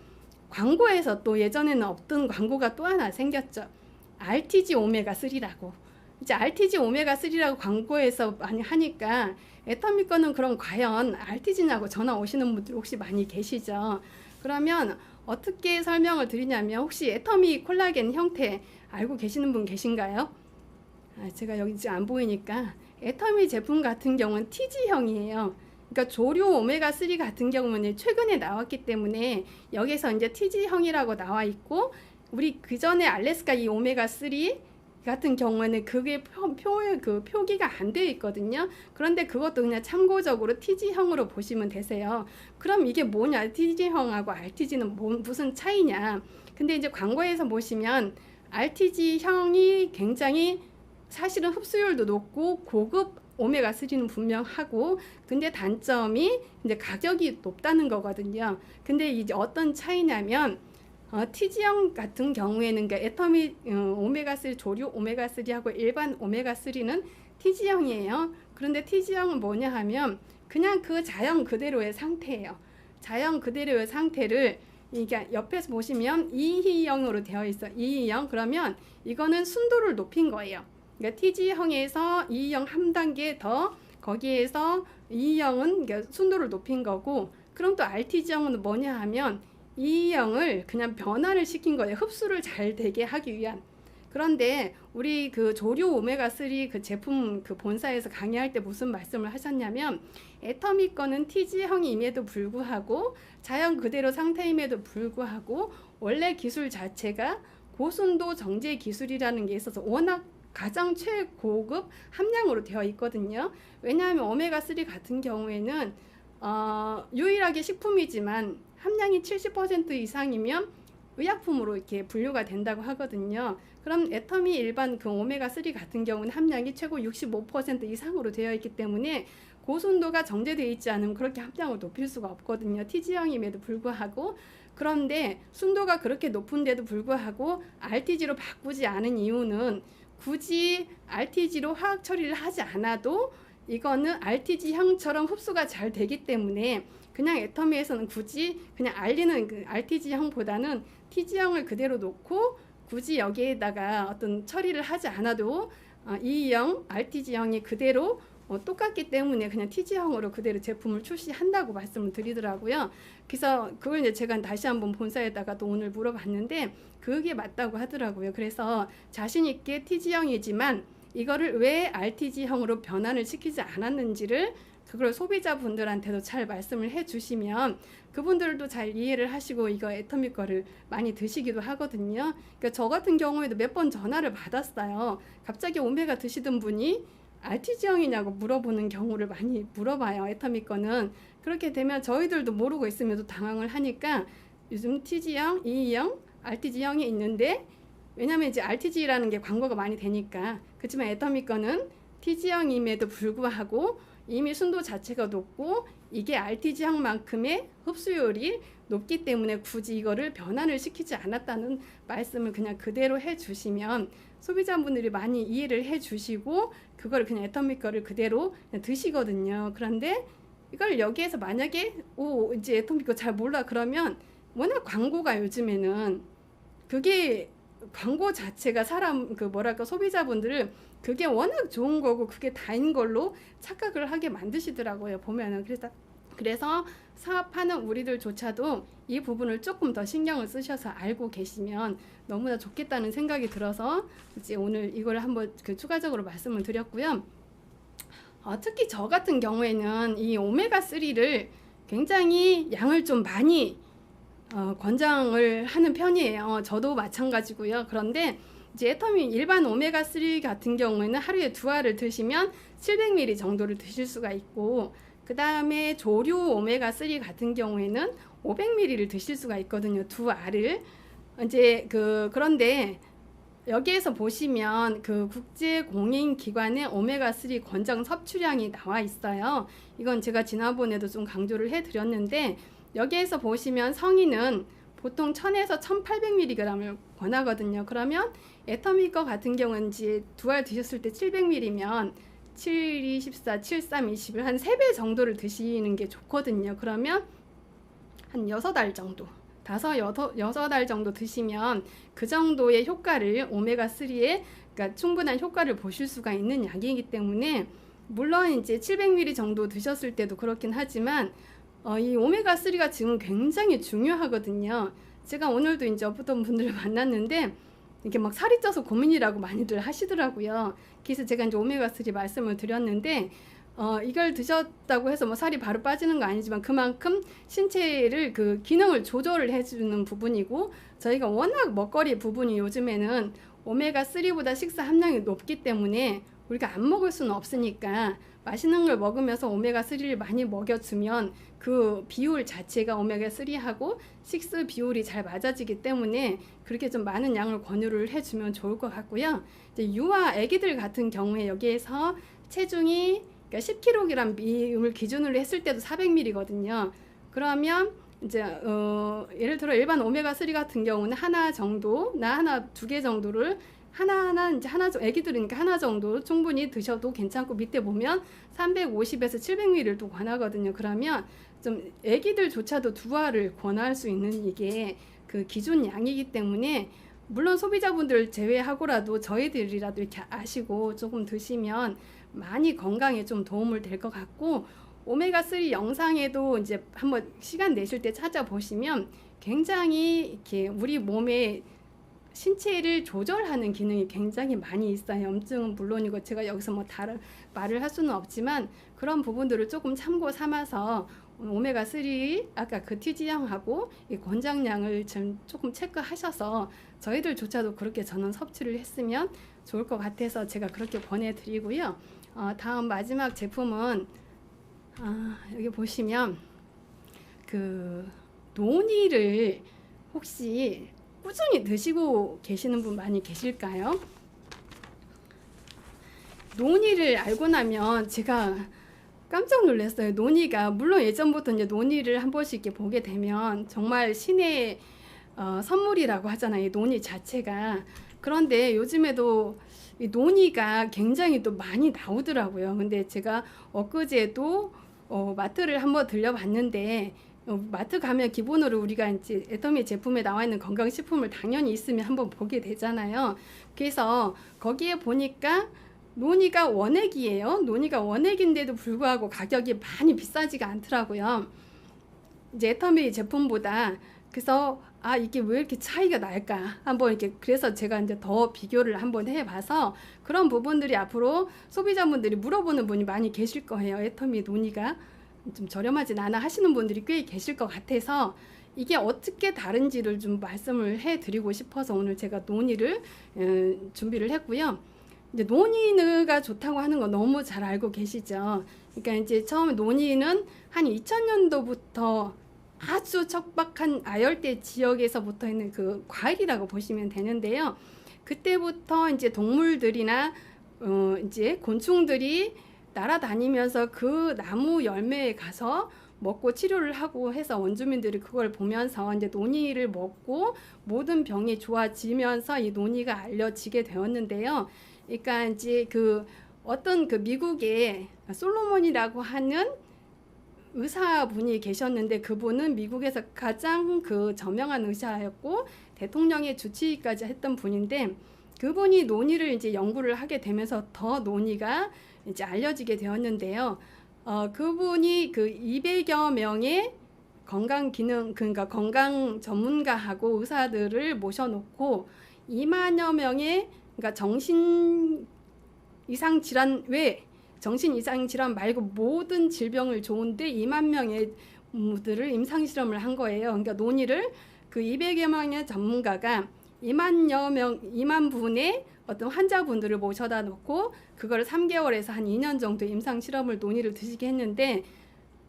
광고에서 또 예전에는 없던 광고가 또 하나 생겼죠. RTG 오메가3라고. 이제 RTG 오메가3라고 광고에서 많이 하니까 애터미 거는 그럼 과연 RTG냐고 전화 오시는 분들 혹시 많이 계시죠. 그러면 어떻게 설명을 드리냐면, 혹시 애터미 콜라겐 형태 알고 계시는 분 계신가요? 제가 여기 지금 안 보이니까, 애터미 제품 같은 경우는 TG형이에요. 그러니까 조류 오메가3 같은 경우는 최근에 나왔기 때문에 여기서 이제 TG형이라고 나와 있고, 우리 그 전에 알래스카 이 오메가3 같은 경우에는 그게 표기가 안 되어 있거든요. 그런데 그것도 그냥 참고적으로 TG형으로 보시면 되세요. 그럼 이게 뭐냐, TG형하고 RTG는 무슨 차이냐. 근데 이제 광고에서 보시면 RTG형이 굉장히 사실은 흡수율도 높고 고급 오메가3는 분명하고, 근데 단점이 이제 가격이 높다는 거거든요. 근데 이제 어떤 차이냐면, TG형 같은 경우에는 애터미 오메가3 조류 오메가3하고 일반 오메가3는 TG형이에요. 그런데 TG형은 뭐냐 하면 그냥 그 자연 그대로의 상태예요. 자연 그대로의 상태를, 이게 옆에서 보시면 2희형으로 되어 있어. 2희형. 그러면 이거는 순도를 높인 거예요. 그러니까 TG형에서 2희형 한 단계 더, 거기에서 2희형은 순도를 높인 거고, 그럼 또 RTG형은 뭐냐 하면 2희형을 그냥 변화를 시킨 거예요. 흡수를 잘 되게 하기 위한. 그런데 우리 그 조류 오메가3 그 제품 그 본사에서 강의할 때 무슨 말씀을 하셨냐면, 애터미 거는 TG형임에도 불구하고 자연 그대로 상태임에도 불구하고 원래 기술 자체가 고순도 정제 기술이라는 게 있어서 워낙 가장 최고급 함량으로 되어 있거든요. 왜냐하면 오메가3 같은 경우에는 유일하게 식품이지만 함량이 70% 이상이면 의약품으로 이렇게 분류가 된다고 하거든요. 그럼 애터미 일반 그 오메가3 같은 경우는 함량이 최고 65% 이상으로 되어 있기 때문에 고순도가 정제되어 있지 않으면 그렇게 함량을 높일 수가 없거든요. TG형임에도 불구하고. 그런데 순도가 그렇게 높은데도 불구하고 RTG로 바꾸지 않은 이유는, 굳이 RTG로 화학 처리를 하지 않아도 이거는 RTG형처럼 흡수가 잘 되기 때문에 그냥 애터미에서는 굳이 그냥 알리는 그 RTG형보다는 TG형을 그대로 놓고 굳이 여기에다가 어떤 처리를 하지 않아도 E형, RTG형이 그대로 똑같기 때문에 그냥 TG형으로 그대로 제품을 출시한다고 말씀을 드리더라고요. 그래서 그걸 이제 제가 다시 한번 본사에다가 또 오늘 물어봤는데 그게 맞다고 하더라고요. 그래서 자신 있게 TG형이지만 이거를 왜 RTG형으로 변환을 시키지 않았는지를 그걸 소비자분들한테도 잘 말씀을 해주시면 그분들도 잘 이해를 하시고 이거 애터미 거를 많이 드시기도 하거든요. 그러니까 저 같은 경우에도 몇 번 전화를 받았어요. 갑자기 오메가 드시던 분이 RTG형이냐고 물어보는 경우를 많이 물어봐요. 애터미 거는. 그렇게 되면 저희들도 모르고 있으면도 당황을 하니까 요즘 TG형, E형, RTG형이 있는데, 왜냐면 이제 RTG라는 게 광고가 많이 되니까. 그렇지만 애터미 거는 TG형임에도 불구하고 이미 순도 자체가 높고 이게 RTG형만큼의 흡수율이 높기 때문에 굳이 이거를 변환을 시키지 않았다는 말씀을 그냥 그대로 해주시면 소비자분들이 많이 이해를 해주시고 그걸 그냥 애터미 거를 그대로 그냥 드시거든요. 그런데 이걸 여기에서 만약에 이제 애터미 이거 잘 몰라 그러면 워낙 광고가 요즘에는 그게 광고 자체가 사람 그 뭐랄까 소비자분들을 그게 워낙 좋은 거고 그게 다인 걸로 착각을 하게 만드시더라고요. 보면은 그래서 사업하는 우리들조차도 이 부분을 조금 더 신경을 쓰셔서 알고 계시면 너무나 좋겠다는 생각이 들어서 이제 오늘 이걸 한번 그 추가적으로 말씀을 드렸고요. 특히 저 같은 경우에는 이 오메가3를 굉장히 양을 좀 많이 권장을 하는 편이에요. 저도 마찬가지고요. 그런데 이제 애터미 일반 오메가3 같은 경우에는 하루에 2알을 드시면 700ml 정도를 드실 수가 있고, 그 다음에 조류 오메가3 같은 경우에는 500ml를 드실 수가 있거든요. 2알을. 이제 그런데 여기에서 보시면 그 국제공인기관의 오메가3 권장 섭취량이 나와 있어요. 이건 제가 지난번에도 좀 강조를 해드렸는데, 여기에서 보시면 성인은 보통 1000에서 1800mg을 권하거든요. 그러면 애터미 거 같은 경우는 이제 2알 드셨을 때 700ml면 7, 24, 7, 3, 20을 한 3배 정도를 드시는 게 좋거든요. 그러면 한 6알 정도, 6알 정도 드시면 그 정도의 효과를 오메가3에 그러니까 충분한 효과를 보실 수가 있는 약이기 때문에, 물론 이제 700ml 정도 드셨을 때도 그렇긴 하지만 이 오메가3가 지금 굉장히 중요하거든요. 제가 오늘도 이제 어떤 분들을 만났는데 이렇게 막 살이 쪄서 고민이라고 많이들 하시더라고요. 그래서 제가 이제 오메가3 말씀을 드렸는데 이걸 드셨다고 해서 뭐 살이 바로 빠지는 거 아니지만 그만큼 신체를 그 기능을 조절을 해주는 부분이고, 저희가 워낙 먹거리 부분이 요즘에는 오메가3보다 식사 함량이 높기 때문에 우리가 안 먹을 수는 없으니까 맛있는 걸 먹으면서 오메가3를 많이 먹여주면 그 비율 자체가 오메가3하고 식스 비율이 잘 맞아지기 때문에 그렇게 좀 많은 양을 권유를 해주면 좋을 것 같고요. 이제 유아 아기들 같은 경우에 여기에서 체중이 그러니까 10kg을 기준으로 했을 때도 400ml거든요. 그러면 이제 예를 들어 일반 오메가3 같은 경우는 하나 정도나 하나 2개 정도를 이제 애기들이니까 하나 정도 충분히 드셔도 괜찮고, 밑에 보면 350에서 700ml를 또 권하거든요. 그러면 좀 애기들조차도 2알을 권할 수 있는 이게 그 기준 양이기 때문에, 물론 소비자분들 제외하고라도 저희들이라도 이렇게 아시고 조금 드시면 많이 건강에 좀 도움을 될 것 같고, 오메가3 영상에도 이제 한번 시간 내실 때 찾아보시면 굉장히 이렇게 우리 몸에 신체를 조절하는 기능이 굉장히 많이 있어요. 염증은 물론이고 제가 여기서 뭐 다른 말을 할 수는 없지만 그런 부분들을 조금 참고 삼아서 오메가3 아까 그 TG량하고 이 권장량을 좀 조금 체크하셔서 저희들조차도 그렇게 저는 섭취를 했으면 좋을 것 같아서 제가 그렇게 권해드리고요. 다음 마지막 제품은 여기 보시면 그 노니를 혹시 꾸준히 드시고 계시는 분 많이 계실까요? 노니를 알고 나면 제가 깜짝 놀랐어요. 노니가 물론 예전부터 이제 노니를 한 번씩 이렇게 보게 되면 정말 신의 선물이라고 하잖아요. 이 노니 자체가. 그런데 요즘에도 이 노니가 굉장히 또 많이 나오더라고요. 근데 제가 엊그제도 마트를 한번 들려봤는데 마트 가면 기본으로 우리가 이제 애터미 제품에 나와 있는 건강식품을 당연히 있으면 한번 보게 되잖아요. 그래서 거기에 보니까 노니가 원액이에요. 노니가 원액인데도 불구하고 가격이 많이 비싸지가 않더라고요. 이제 애터미 제품보다. 그래서 이게 왜 이렇게 차이가 날까 한번 이렇게, 그래서 제가 이제 더 비교를 한번 해봐서 그런 부분들이 앞으로 소비자분들이 물어보는 분이 많이 계실 거예요. 애터미 노니가 좀 저렴하진 않아 하시는 분들이 꽤 계실 것 같아서 이게 어떻게 다른지를 좀 말씀을 해드리고 싶어서 오늘 제가 노니를 준비를 했고요. 이제 노니가 좋다고 하는 거 너무 잘 알고 계시죠. 그러니까 이제 처음에 노니는 한 2000년도부터 아주 척박한 아열대 지역에서부터 있는 그 과일이라고 보시면 되는데요. 그때부터 이제 동물들이나 이제 곤충들이 날아다니면서 그 나무 열매에 가서 먹고 치료를 하고 해서 원주민들이 그걸 보면서 이제 노니를 먹고 모든 병이 좋아지면서 이 노니가 알려지게 되었는데요. 그러니까 이제 그 어떤 그 미국의 솔로몬이라고 하는 의사분이 계셨는데 그분은 미국에서 가장 그 저명한 의사였고 대통령의 주치의까지 했던 분인데 그분이 논의를 이제 연구를 하게 되면서 더 논의가 이제 알려지게 되었는데요. 그분이 그 200여 명의 건강 기능 그러니까 건강 전문가하고 의사들을 모셔놓고 2만여 명의 그러니까 정신 이상 질환 외 정신 이상 질환 말고 모든 질병을 좋은데 2만 명의 분들을 임상 실험을 한 거예요. 그러니까 논의를 그 200여 명의 전문가가 2만 분의 어떤 환자분들을 모셔다 놓고 그거를 3개월에서 한 2년 정도 임상 실험을 논의를 드시게 했는데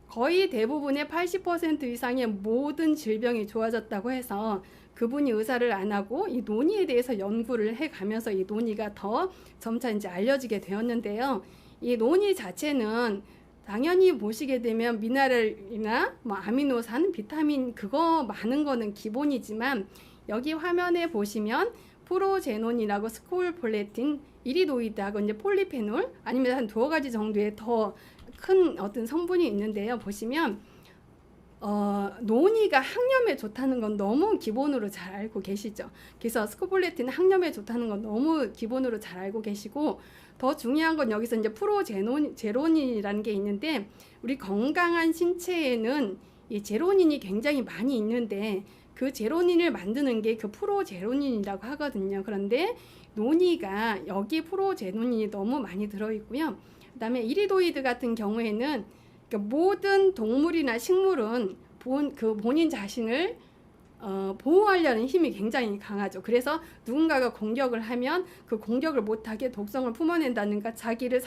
거의 대부분의 80% 이상의 모든 질병이 좋아졌다고 해서 그분이 의사를 안 하고 이 논의에 대해서 연구를 해 가면서 이 논의가 더 점차 이제 알려지게 되었는데요. 이 논의 자체는 당연히 보시게 되면 미네랄이나 뭐 아미노산, 비타민 그거 많은 거는 기본이지만 여기 화면에 보시면 프로제논이라고 스콜폴레틴, 이리도이드하고 이제 폴리페놀 아니면 한 두어 가지 정도의 더 큰 어떤 성분이 있는데요. 보시면 논이가 항염에 좋다는 건 너무 기본으로 잘 알고 계시죠. 그래서 스코폴레틴은 항염에 좋다는 건 너무 기본으로 잘 알고 계시고 더 중요한 건 여기서 이제 제로닌이라는 게 있는데 우리 건강한 신체에는 이 제로닌이 굉장히 많이 있는데 그 제로닌을 만드는 게 그 프로제로닌이라고 하거든요. 그런데 논이가 여기 프로제로닌이 너무 많이 들어있고요. 그 다음에 이리도이드 같은 경우에는 그러니까 모든 동물이나 식물은 본인 자신을 보호하려는 힘이 굉장히 강하죠. 그래서 누군가가 공격을 하면 그 공격을 못하게 독성을 품어낸다든가 자기를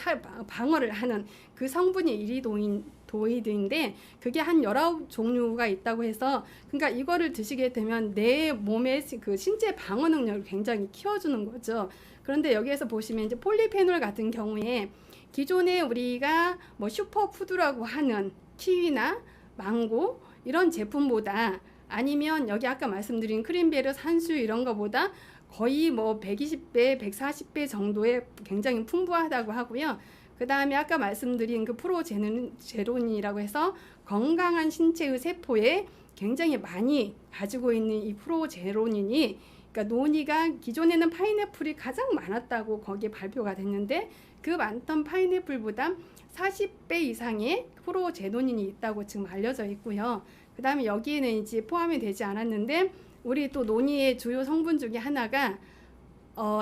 방어를 하는 그 성분이 이리도이드인데 그게 한 19종류가 있다고 해서 그러니까 이거를 드시게 되면 내 몸의 그 신체 방어 능력을 굉장히 키워주는 거죠. 그런데 여기에서 보시면 이제 폴리페놀 같은 경우에 기존에 우리가 뭐 슈퍼푸드라고 하는 키위나 망고 이런 제품보다 아니면 여기 아까 말씀드린 크림베리, 산수 이런 거보다 거의 뭐 120배, 140배 정도의 굉장히 풍부하다고 하고요. 그 다음에 아까 말씀드린 그 프로제로닌이라고 해서 건강한 신체의 세포에 굉장히 많이 가지고 있는 이 프로제로닌이 그러니까 논의가 기존에는 파인애플이 가장 많았다고 거기에 발표가 됐는데 그 많던 파인애플보다 40배 이상의 프로제로닌이 있다고 지금 알려져 있고요. 그 다음에 여기에는 이제 포함이 되지 않았는데 우리 또 논의의 주요 성분 중에 하나가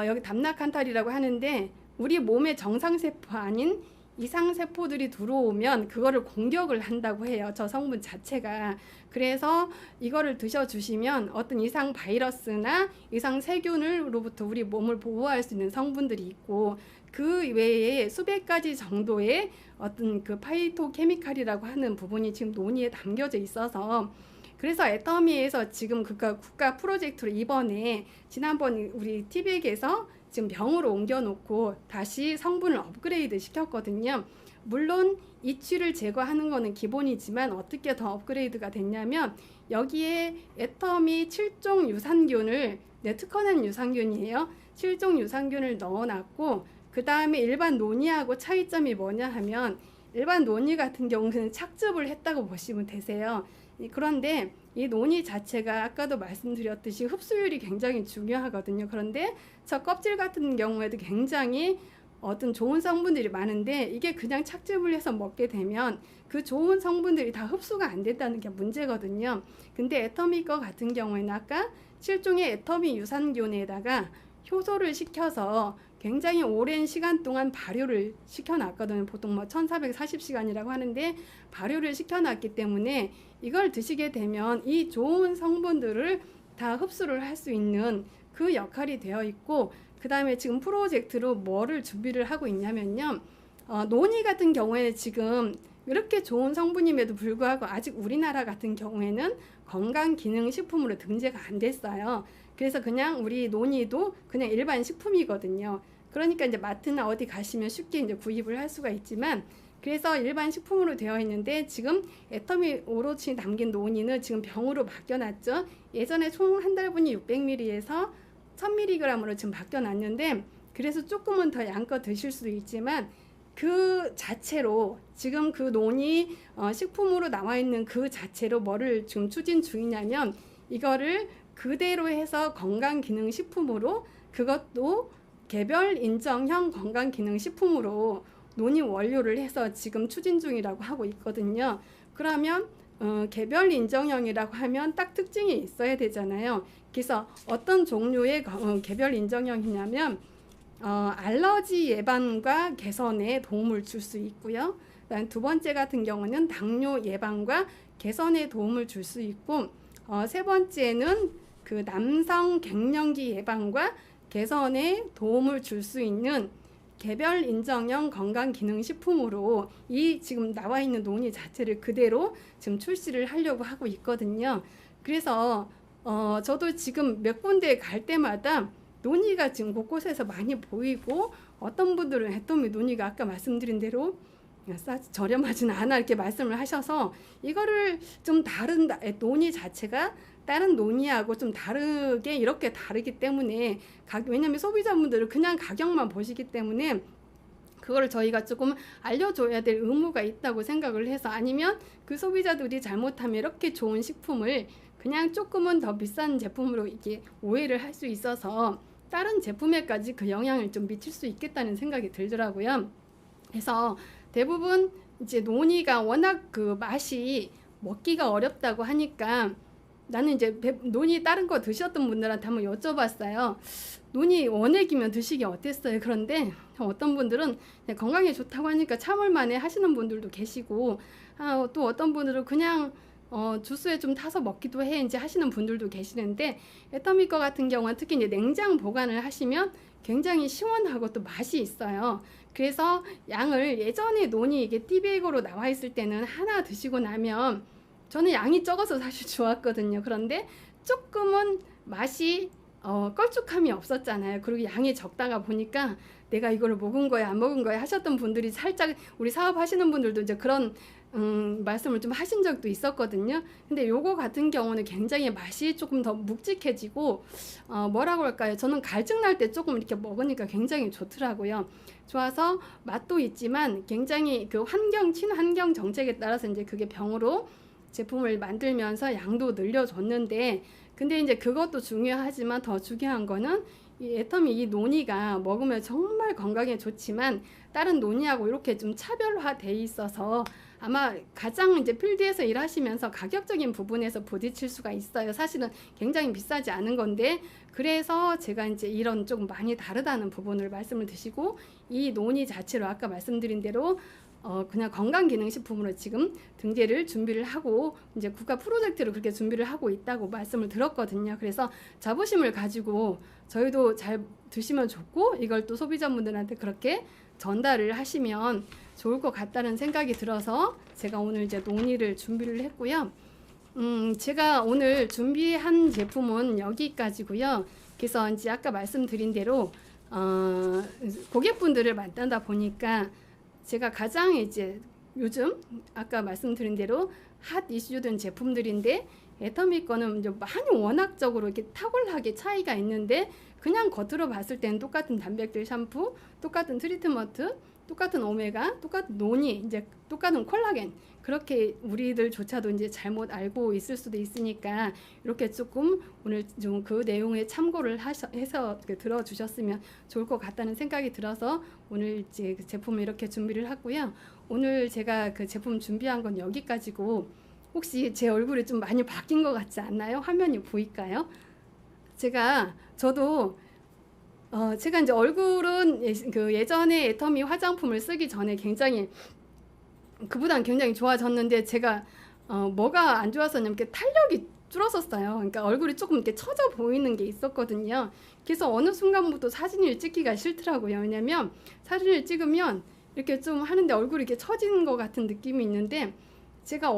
여기 담나칸탈이라고 하는데 우리 몸의 정상세포 아닌 이상세포들이 들어오면 그거를 공격을 한다고 해요. 저 성분 자체가. 그래서 이거를 드셔주시면 어떤 이상 바이러스나 이상 세균으로부터 우리 몸을 보호할 수 있는 성분들이 있고 그 외에 수백 가지 정도의 어떤 그 파이토케미칼이라고 하는 부분이 지금 논의에 담겨져 있어서 그래서 애터미에서 지금 국가 프로젝트로 이번에 지난번 우리 티백에서 지금 병으로 옮겨놓고 다시 성분을 업그레이드 시켰거든요. 물론 이취를 제거하는 거는 기본이지만 어떻게 더 업그레이드가 됐냐면 여기에 애터미 7종 유산균을 특허낸 유산균이에요. 7종 유산균을 넣어놨고 그 다음에 일반 논이하고 차이점이 뭐냐 하면 일반 논이 같은 경우는 착즙을 했다고 보시면 되세요. 그런데 이 논이 자체가 아까도 말씀드렸듯이 흡수율이 굉장히 중요하거든요. 그런데 저 껍질 같은 경우에도 굉장히 어떤 좋은 성분들이 많은데 이게 그냥 착즙을 해서 먹게 되면 그 좋은 성분들이 다 흡수가 안 된다는 게 문제거든요. 근데 애터미 거 같은 경우에는 아까 7종의 애터미 유산균에다가 효소를 시켜서 굉장히 오랜 시간 동안 발효를 시켜놨거든요. 보통 뭐 1440시간이라고 하는데 발효를 시켜놨기 때문에 이걸 드시게 되면 이 좋은 성분들을 다 흡수를 할 수 있는 그 역할이 되어 있고 그 다음에 지금 프로젝트로 뭐를 준비를 하고 있냐면요. 논이 같은 경우에 지금 이렇게 좋은 성분임에도 불구하고 아직 우리나라 같은 경우에는 건강기능식품으로 등재가 안 됐어요. 그래서 그냥 우리 논이도 그냥 일반 식품이거든요. 그러니까 이제 마트나 어디 가시면 쉽게 이제 구입을 할 수가 있지만 그래서 일반 식품으로 되어 있는데 지금 애터미 오로치 담긴 논이는 지금 병으로 바뀌어놨죠. 예전에 총 한 달분이 600ml에서 1000mg으로 지금 바뀌어놨는데 그래서 조금은 더 양껏 드실 수도 있지만 그 자체로 지금 그 논이 식품으로 나와 있는 그 자체로 뭐를 지금 추진 중이냐면 이거를 그대로 해서 건강기능식품으로 그것도 개별 인정형 건강기능식품으로 논의 원료를 해서 지금 추진 중이라고 하고 있거든요. 그러면 개별 인정형이라고 하면 딱 특징이 있어야 되잖아요. 그래서 어떤 종류의 개별 인정형이냐면 알러지 예방과 개선에 도움을 줄 수 있고요. 그다음 두 번째 같은 경우는 당뇨 예방과 개선에 도움을 줄 수 있고 세 번째는 그 남성 갱년기 예방과 개선에 도움을 줄 수 있는 개별 인정형 건강기능식품으로 이 지금 나와 있는 논의 자체를 그대로 지금 출시를 하려고 하고 있거든요. 그래서 저도 지금 몇 군데 갈 때마다 논의가 지금 곳곳에서 많이 보이고 어떤 분들은 애터미 논의가 아까 말씀드린 대로 저렴하지는 않아 이렇게 말씀을 하셔서 이거를 좀 다른 논의 자체가 다른 논의하고 좀 다르게 이렇게 다르기 때문에 왜냐하면 소비자분들은 그냥 가격만 보시기 때문에 그거를 저희가 조금 알려줘야 될 의무가 있다고 생각을 해서 아니면 그 소비자들이 잘못하면 이렇게 좋은 식품을 그냥 조금은 더 비싼 제품으로 이렇게 오해를 할 수 있어서 다른 제품에까지 그 영향을 좀 미칠 수 있겠다는 생각이 들더라고요. 그래서 대부분 이제 논이가 워낙 그 맛이 먹기가 어렵다고 하니까 나는 이제 논이 다른 거 드셨던 분들한테 한번 여쭤봤어요. 논이 원액이면 드시기 어땠어요? 그런데 어떤 분들은 건강에 좋다고 하니까 참을만해 하시는 분들도 계시고 또 어떤 분들은 그냥 주스에 좀 타서 먹기도 해 이제 하시는 분들도 계시는데 애터미 거 같은 경우는 특히 이제 냉장 보관을 하시면 굉장히 시원하고 또 맛이 있어요. 그래서 양을 예전에 논이 이게 띠백으로 나와 있을 때는 하나 드시고 나면 저는 양이 적어서 사실 좋았거든요. 그런데 조금은 맛이 걸쭉함이 없었잖아요. 그리고 양이 적다가 보니까 내가 이거를 먹은 거야 안 먹은 거야 하셨던 분들이 살짝 우리 사업하시는 분들도 이제 그런 말씀을 좀 하신 적도 있었거든요. 근데 요거 같은 경우는 굉장히 맛이 조금 더 묵직해지고 뭐라고 할까요? 저는 갈증 날 때 조금 이렇게 먹으니까 굉장히 좋더라고요. 좋아서 맛도 있지만 굉장히 그 친환경 정책에 따라서 이제 그게 병으로 제품을 만들면서 양도 늘려줬는데 근데 이제 그것도 중요하지만 더 중요한 거는 이 애터미 이 논이가 먹으면 정말 건강에 좋지만 다른 논이하고 이렇게 좀 차별화돼 있어서 아마 가장 이제 필드에서 일하시면서 가격적인 부분에서 부딪힐 수가 있어요. 사실은 굉장히 비싸지 않은 건데 그래서 제가 이제 이런 조금 많이 다르다는 부분을 말씀을 드리고 이 논의 자체로 아까 말씀드린 대로 그냥 건강기능식품으로 지금 등재를 준비를 하고 이제 국가 프로젝트로 그렇게 준비를 하고 있다고 말씀을 들었거든요. 그래서 자부심을 가지고 저희도 잘 드시면 좋고 이걸 또 소비자분들한테 그렇게 전달을 하시면 좋을 것 같다는 생각이 들어서 제가 오늘 이제 논의를 준비를 했고요. 제가 오늘 준비한 제품은 여기까지고요. 그래서 이제 아까 말씀드린 대로 고객분들을 만나다 보니까 제가 가장 이제 요즘 아까 말씀드린 대로 핫 이슈된 제품들인데 애터미 거는 이제 많이 워낙적으로 이렇게 탁월하게 차이가 있는데 그냥 겉으로 봤을 때는 똑같은 단백질 샴푸, 똑같은 트리트먼트, 똑같은 오메가, 똑같은 논이 이제 똑같은 콜라겐 그렇게 우리들조차도 이제 잘못 알고 있을 수도 있으니까 이렇게 조금 오늘 좀 그 내용에 참고를 해서 들어주셨으면 좋을 것 같다는 생각이 들어서 오늘 이제 그 제품을 이렇게 준비를 하고요. 오늘 제가 그 제품 준비한 건 여기까지고 혹시 제 얼굴이 좀 많이 바뀐 것 같지 않나요? 화면이 보일까요? 저도 제가 이제 얼굴은 그 예전에 애터미 화장품을 쓰기 전에 굉장히 그보다는 굉장히 좋아졌는데 제가 뭐가 안 좋았었냐면 이렇게 탄력이 줄었었어요. 그러니까 얼굴이 조금 이렇게 처져 보이는 게 있었거든요. 그래서 어느 순간부터 사진을 찍기가 싫더라고요. 왜냐면 사진을 찍으면 이렇게 좀 하는데 얼굴이 이렇게 처지는 것 같은 느낌이 있는데 제가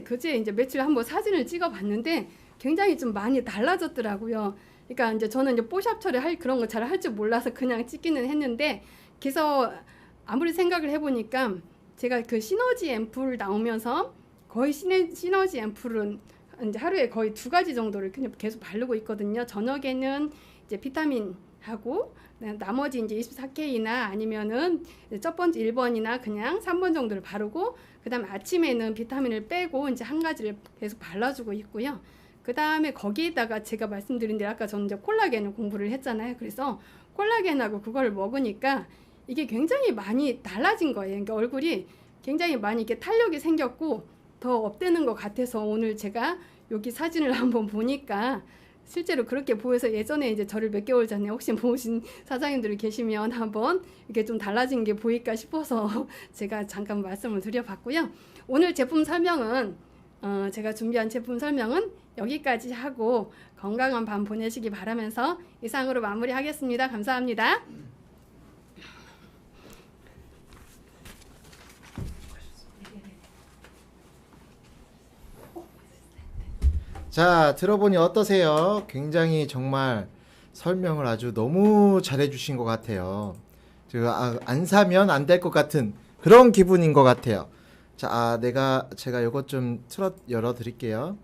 그제 이제 며칠 한번 사진을 찍어 봤는데 굉장히 좀 많이 달라졌더라고요. 그러니까 이제 저는 이제 뽀샵 처리 그런 거 잘 할 줄 몰라서 그냥 찍기는 했는데 그래서 아무리 생각을 해보니까 제가 그 시너지 앰플 나오면서 거의 시너지 앰플은 이제 하루에 거의 2가지 정도를 그냥 계속 바르고 있거든요. 저녁에는 이제 비타민 하고 나머지 이제 24K나 아니면은 첫 번째 1번이나 그냥 3번 정도를 바르고 그다음에 아침에는 비타민을 빼고 이제 한 가지를 계속 발라주고 있고요. 그다음에 거기에다가 제가 말씀드린 대로 아까 저는 이제 콜라겐을 공부를 했잖아요. 그래서 콜라겐하고 그걸 먹으니까 이게 굉장히 많이 달라진 거예요. 그러니까 얼굴이 굉장히 많이 이렇게 탄력이 생겼고 더 업되는 것 같아서 오늘 제가 여기 사진을 한번 보니까 실제로 그렇게 보여서 예전에 이제 저를 몇 개월 전에 혹시 보신 사장님들이 계시면 한번 이게 좀 달라진 게 보일까 싶어서 제가 잠깐 말씀을 드려봤고요. 오늘 제품 설명은 제가 준비한 제품 설명은 여기까지 하고 건강한 밤 보내시기 바라면서 이상으로 마무리하겠습니다. 감사합니다. 자, 들어보니 어떠세요? 굉장히 정말 설명을 아주 너무 잘해주신 것 같아요. 제가 안 사면 안 될 것 같은 그런 기분인 것 같아요. 자, 제가 이것 좀 열어드릴게요.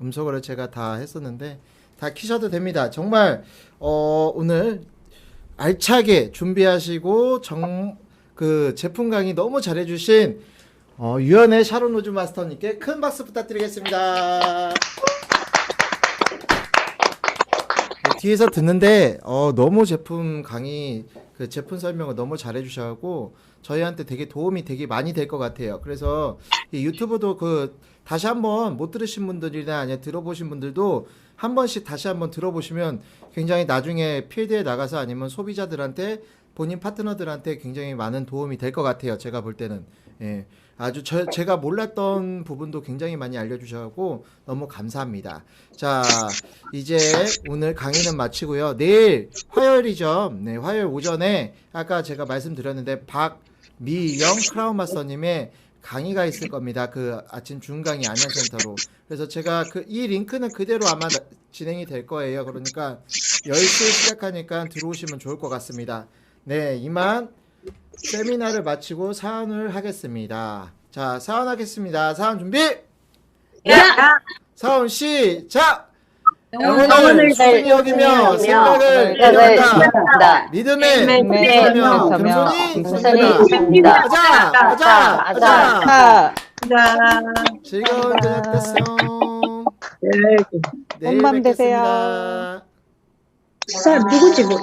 음소거를 제가 다 했었는데 다 키셔도 됩니다. 정말 오늘 알차게 준비하시고 그 제품 강의 너무 잘해주신 유연의 샤론 로즈 마스터님께 큰 박수 부탁드리겠습니다. 뒤에서 듣는데 너무 제품 강의 그 제품 설명을 너무 잘해주셔가지고 저희한테 되게 도움이 되게 많이 될 것 같아요. 그래서 이 유튜브도 다시 한번 못 들으신 분들이나 아니면 들어보신 분들도 한 번씩 다시 한번 들어보시면 굉장히 나중에 필드에 나가서 아니면 소비자들한테 본인 파트너들한테 굉장히 많은 도움이 될 것 같아요. 제가 볼 때는. 예. 아주 제가 몰랐던 부분도 굉장히 많이 알려주셔서 너무 감사합니다. 자, 이제 오늘 강의는 마치고요. 내일 화요일이죠. 네, 화요일 오전에 아까 제가 말씀드렸는데 박미영 크라운 마스터님의 강의가 있을 겁니다. 그 아침 중강의 안녕센터로. 그래서 제가 이 링크는 그대로 아마 진행이 될 거예요. 그러니까 10시에 시작하니까 들어오시면 좋을 것 같습니다. 네, 이만 세미나를 마치고 사원을 하겠습니다. 자, 사원하겠습니다. 사원 준비! 사원 시작! 영혼을 소중히 여기며 생각을 이어간다. 믿음에 서며 겸손히 있습니다. 가자! 즐거운 저녁 되세요. 내일 본밤 되세요. 뵙겠습니다. 누구지 뭐?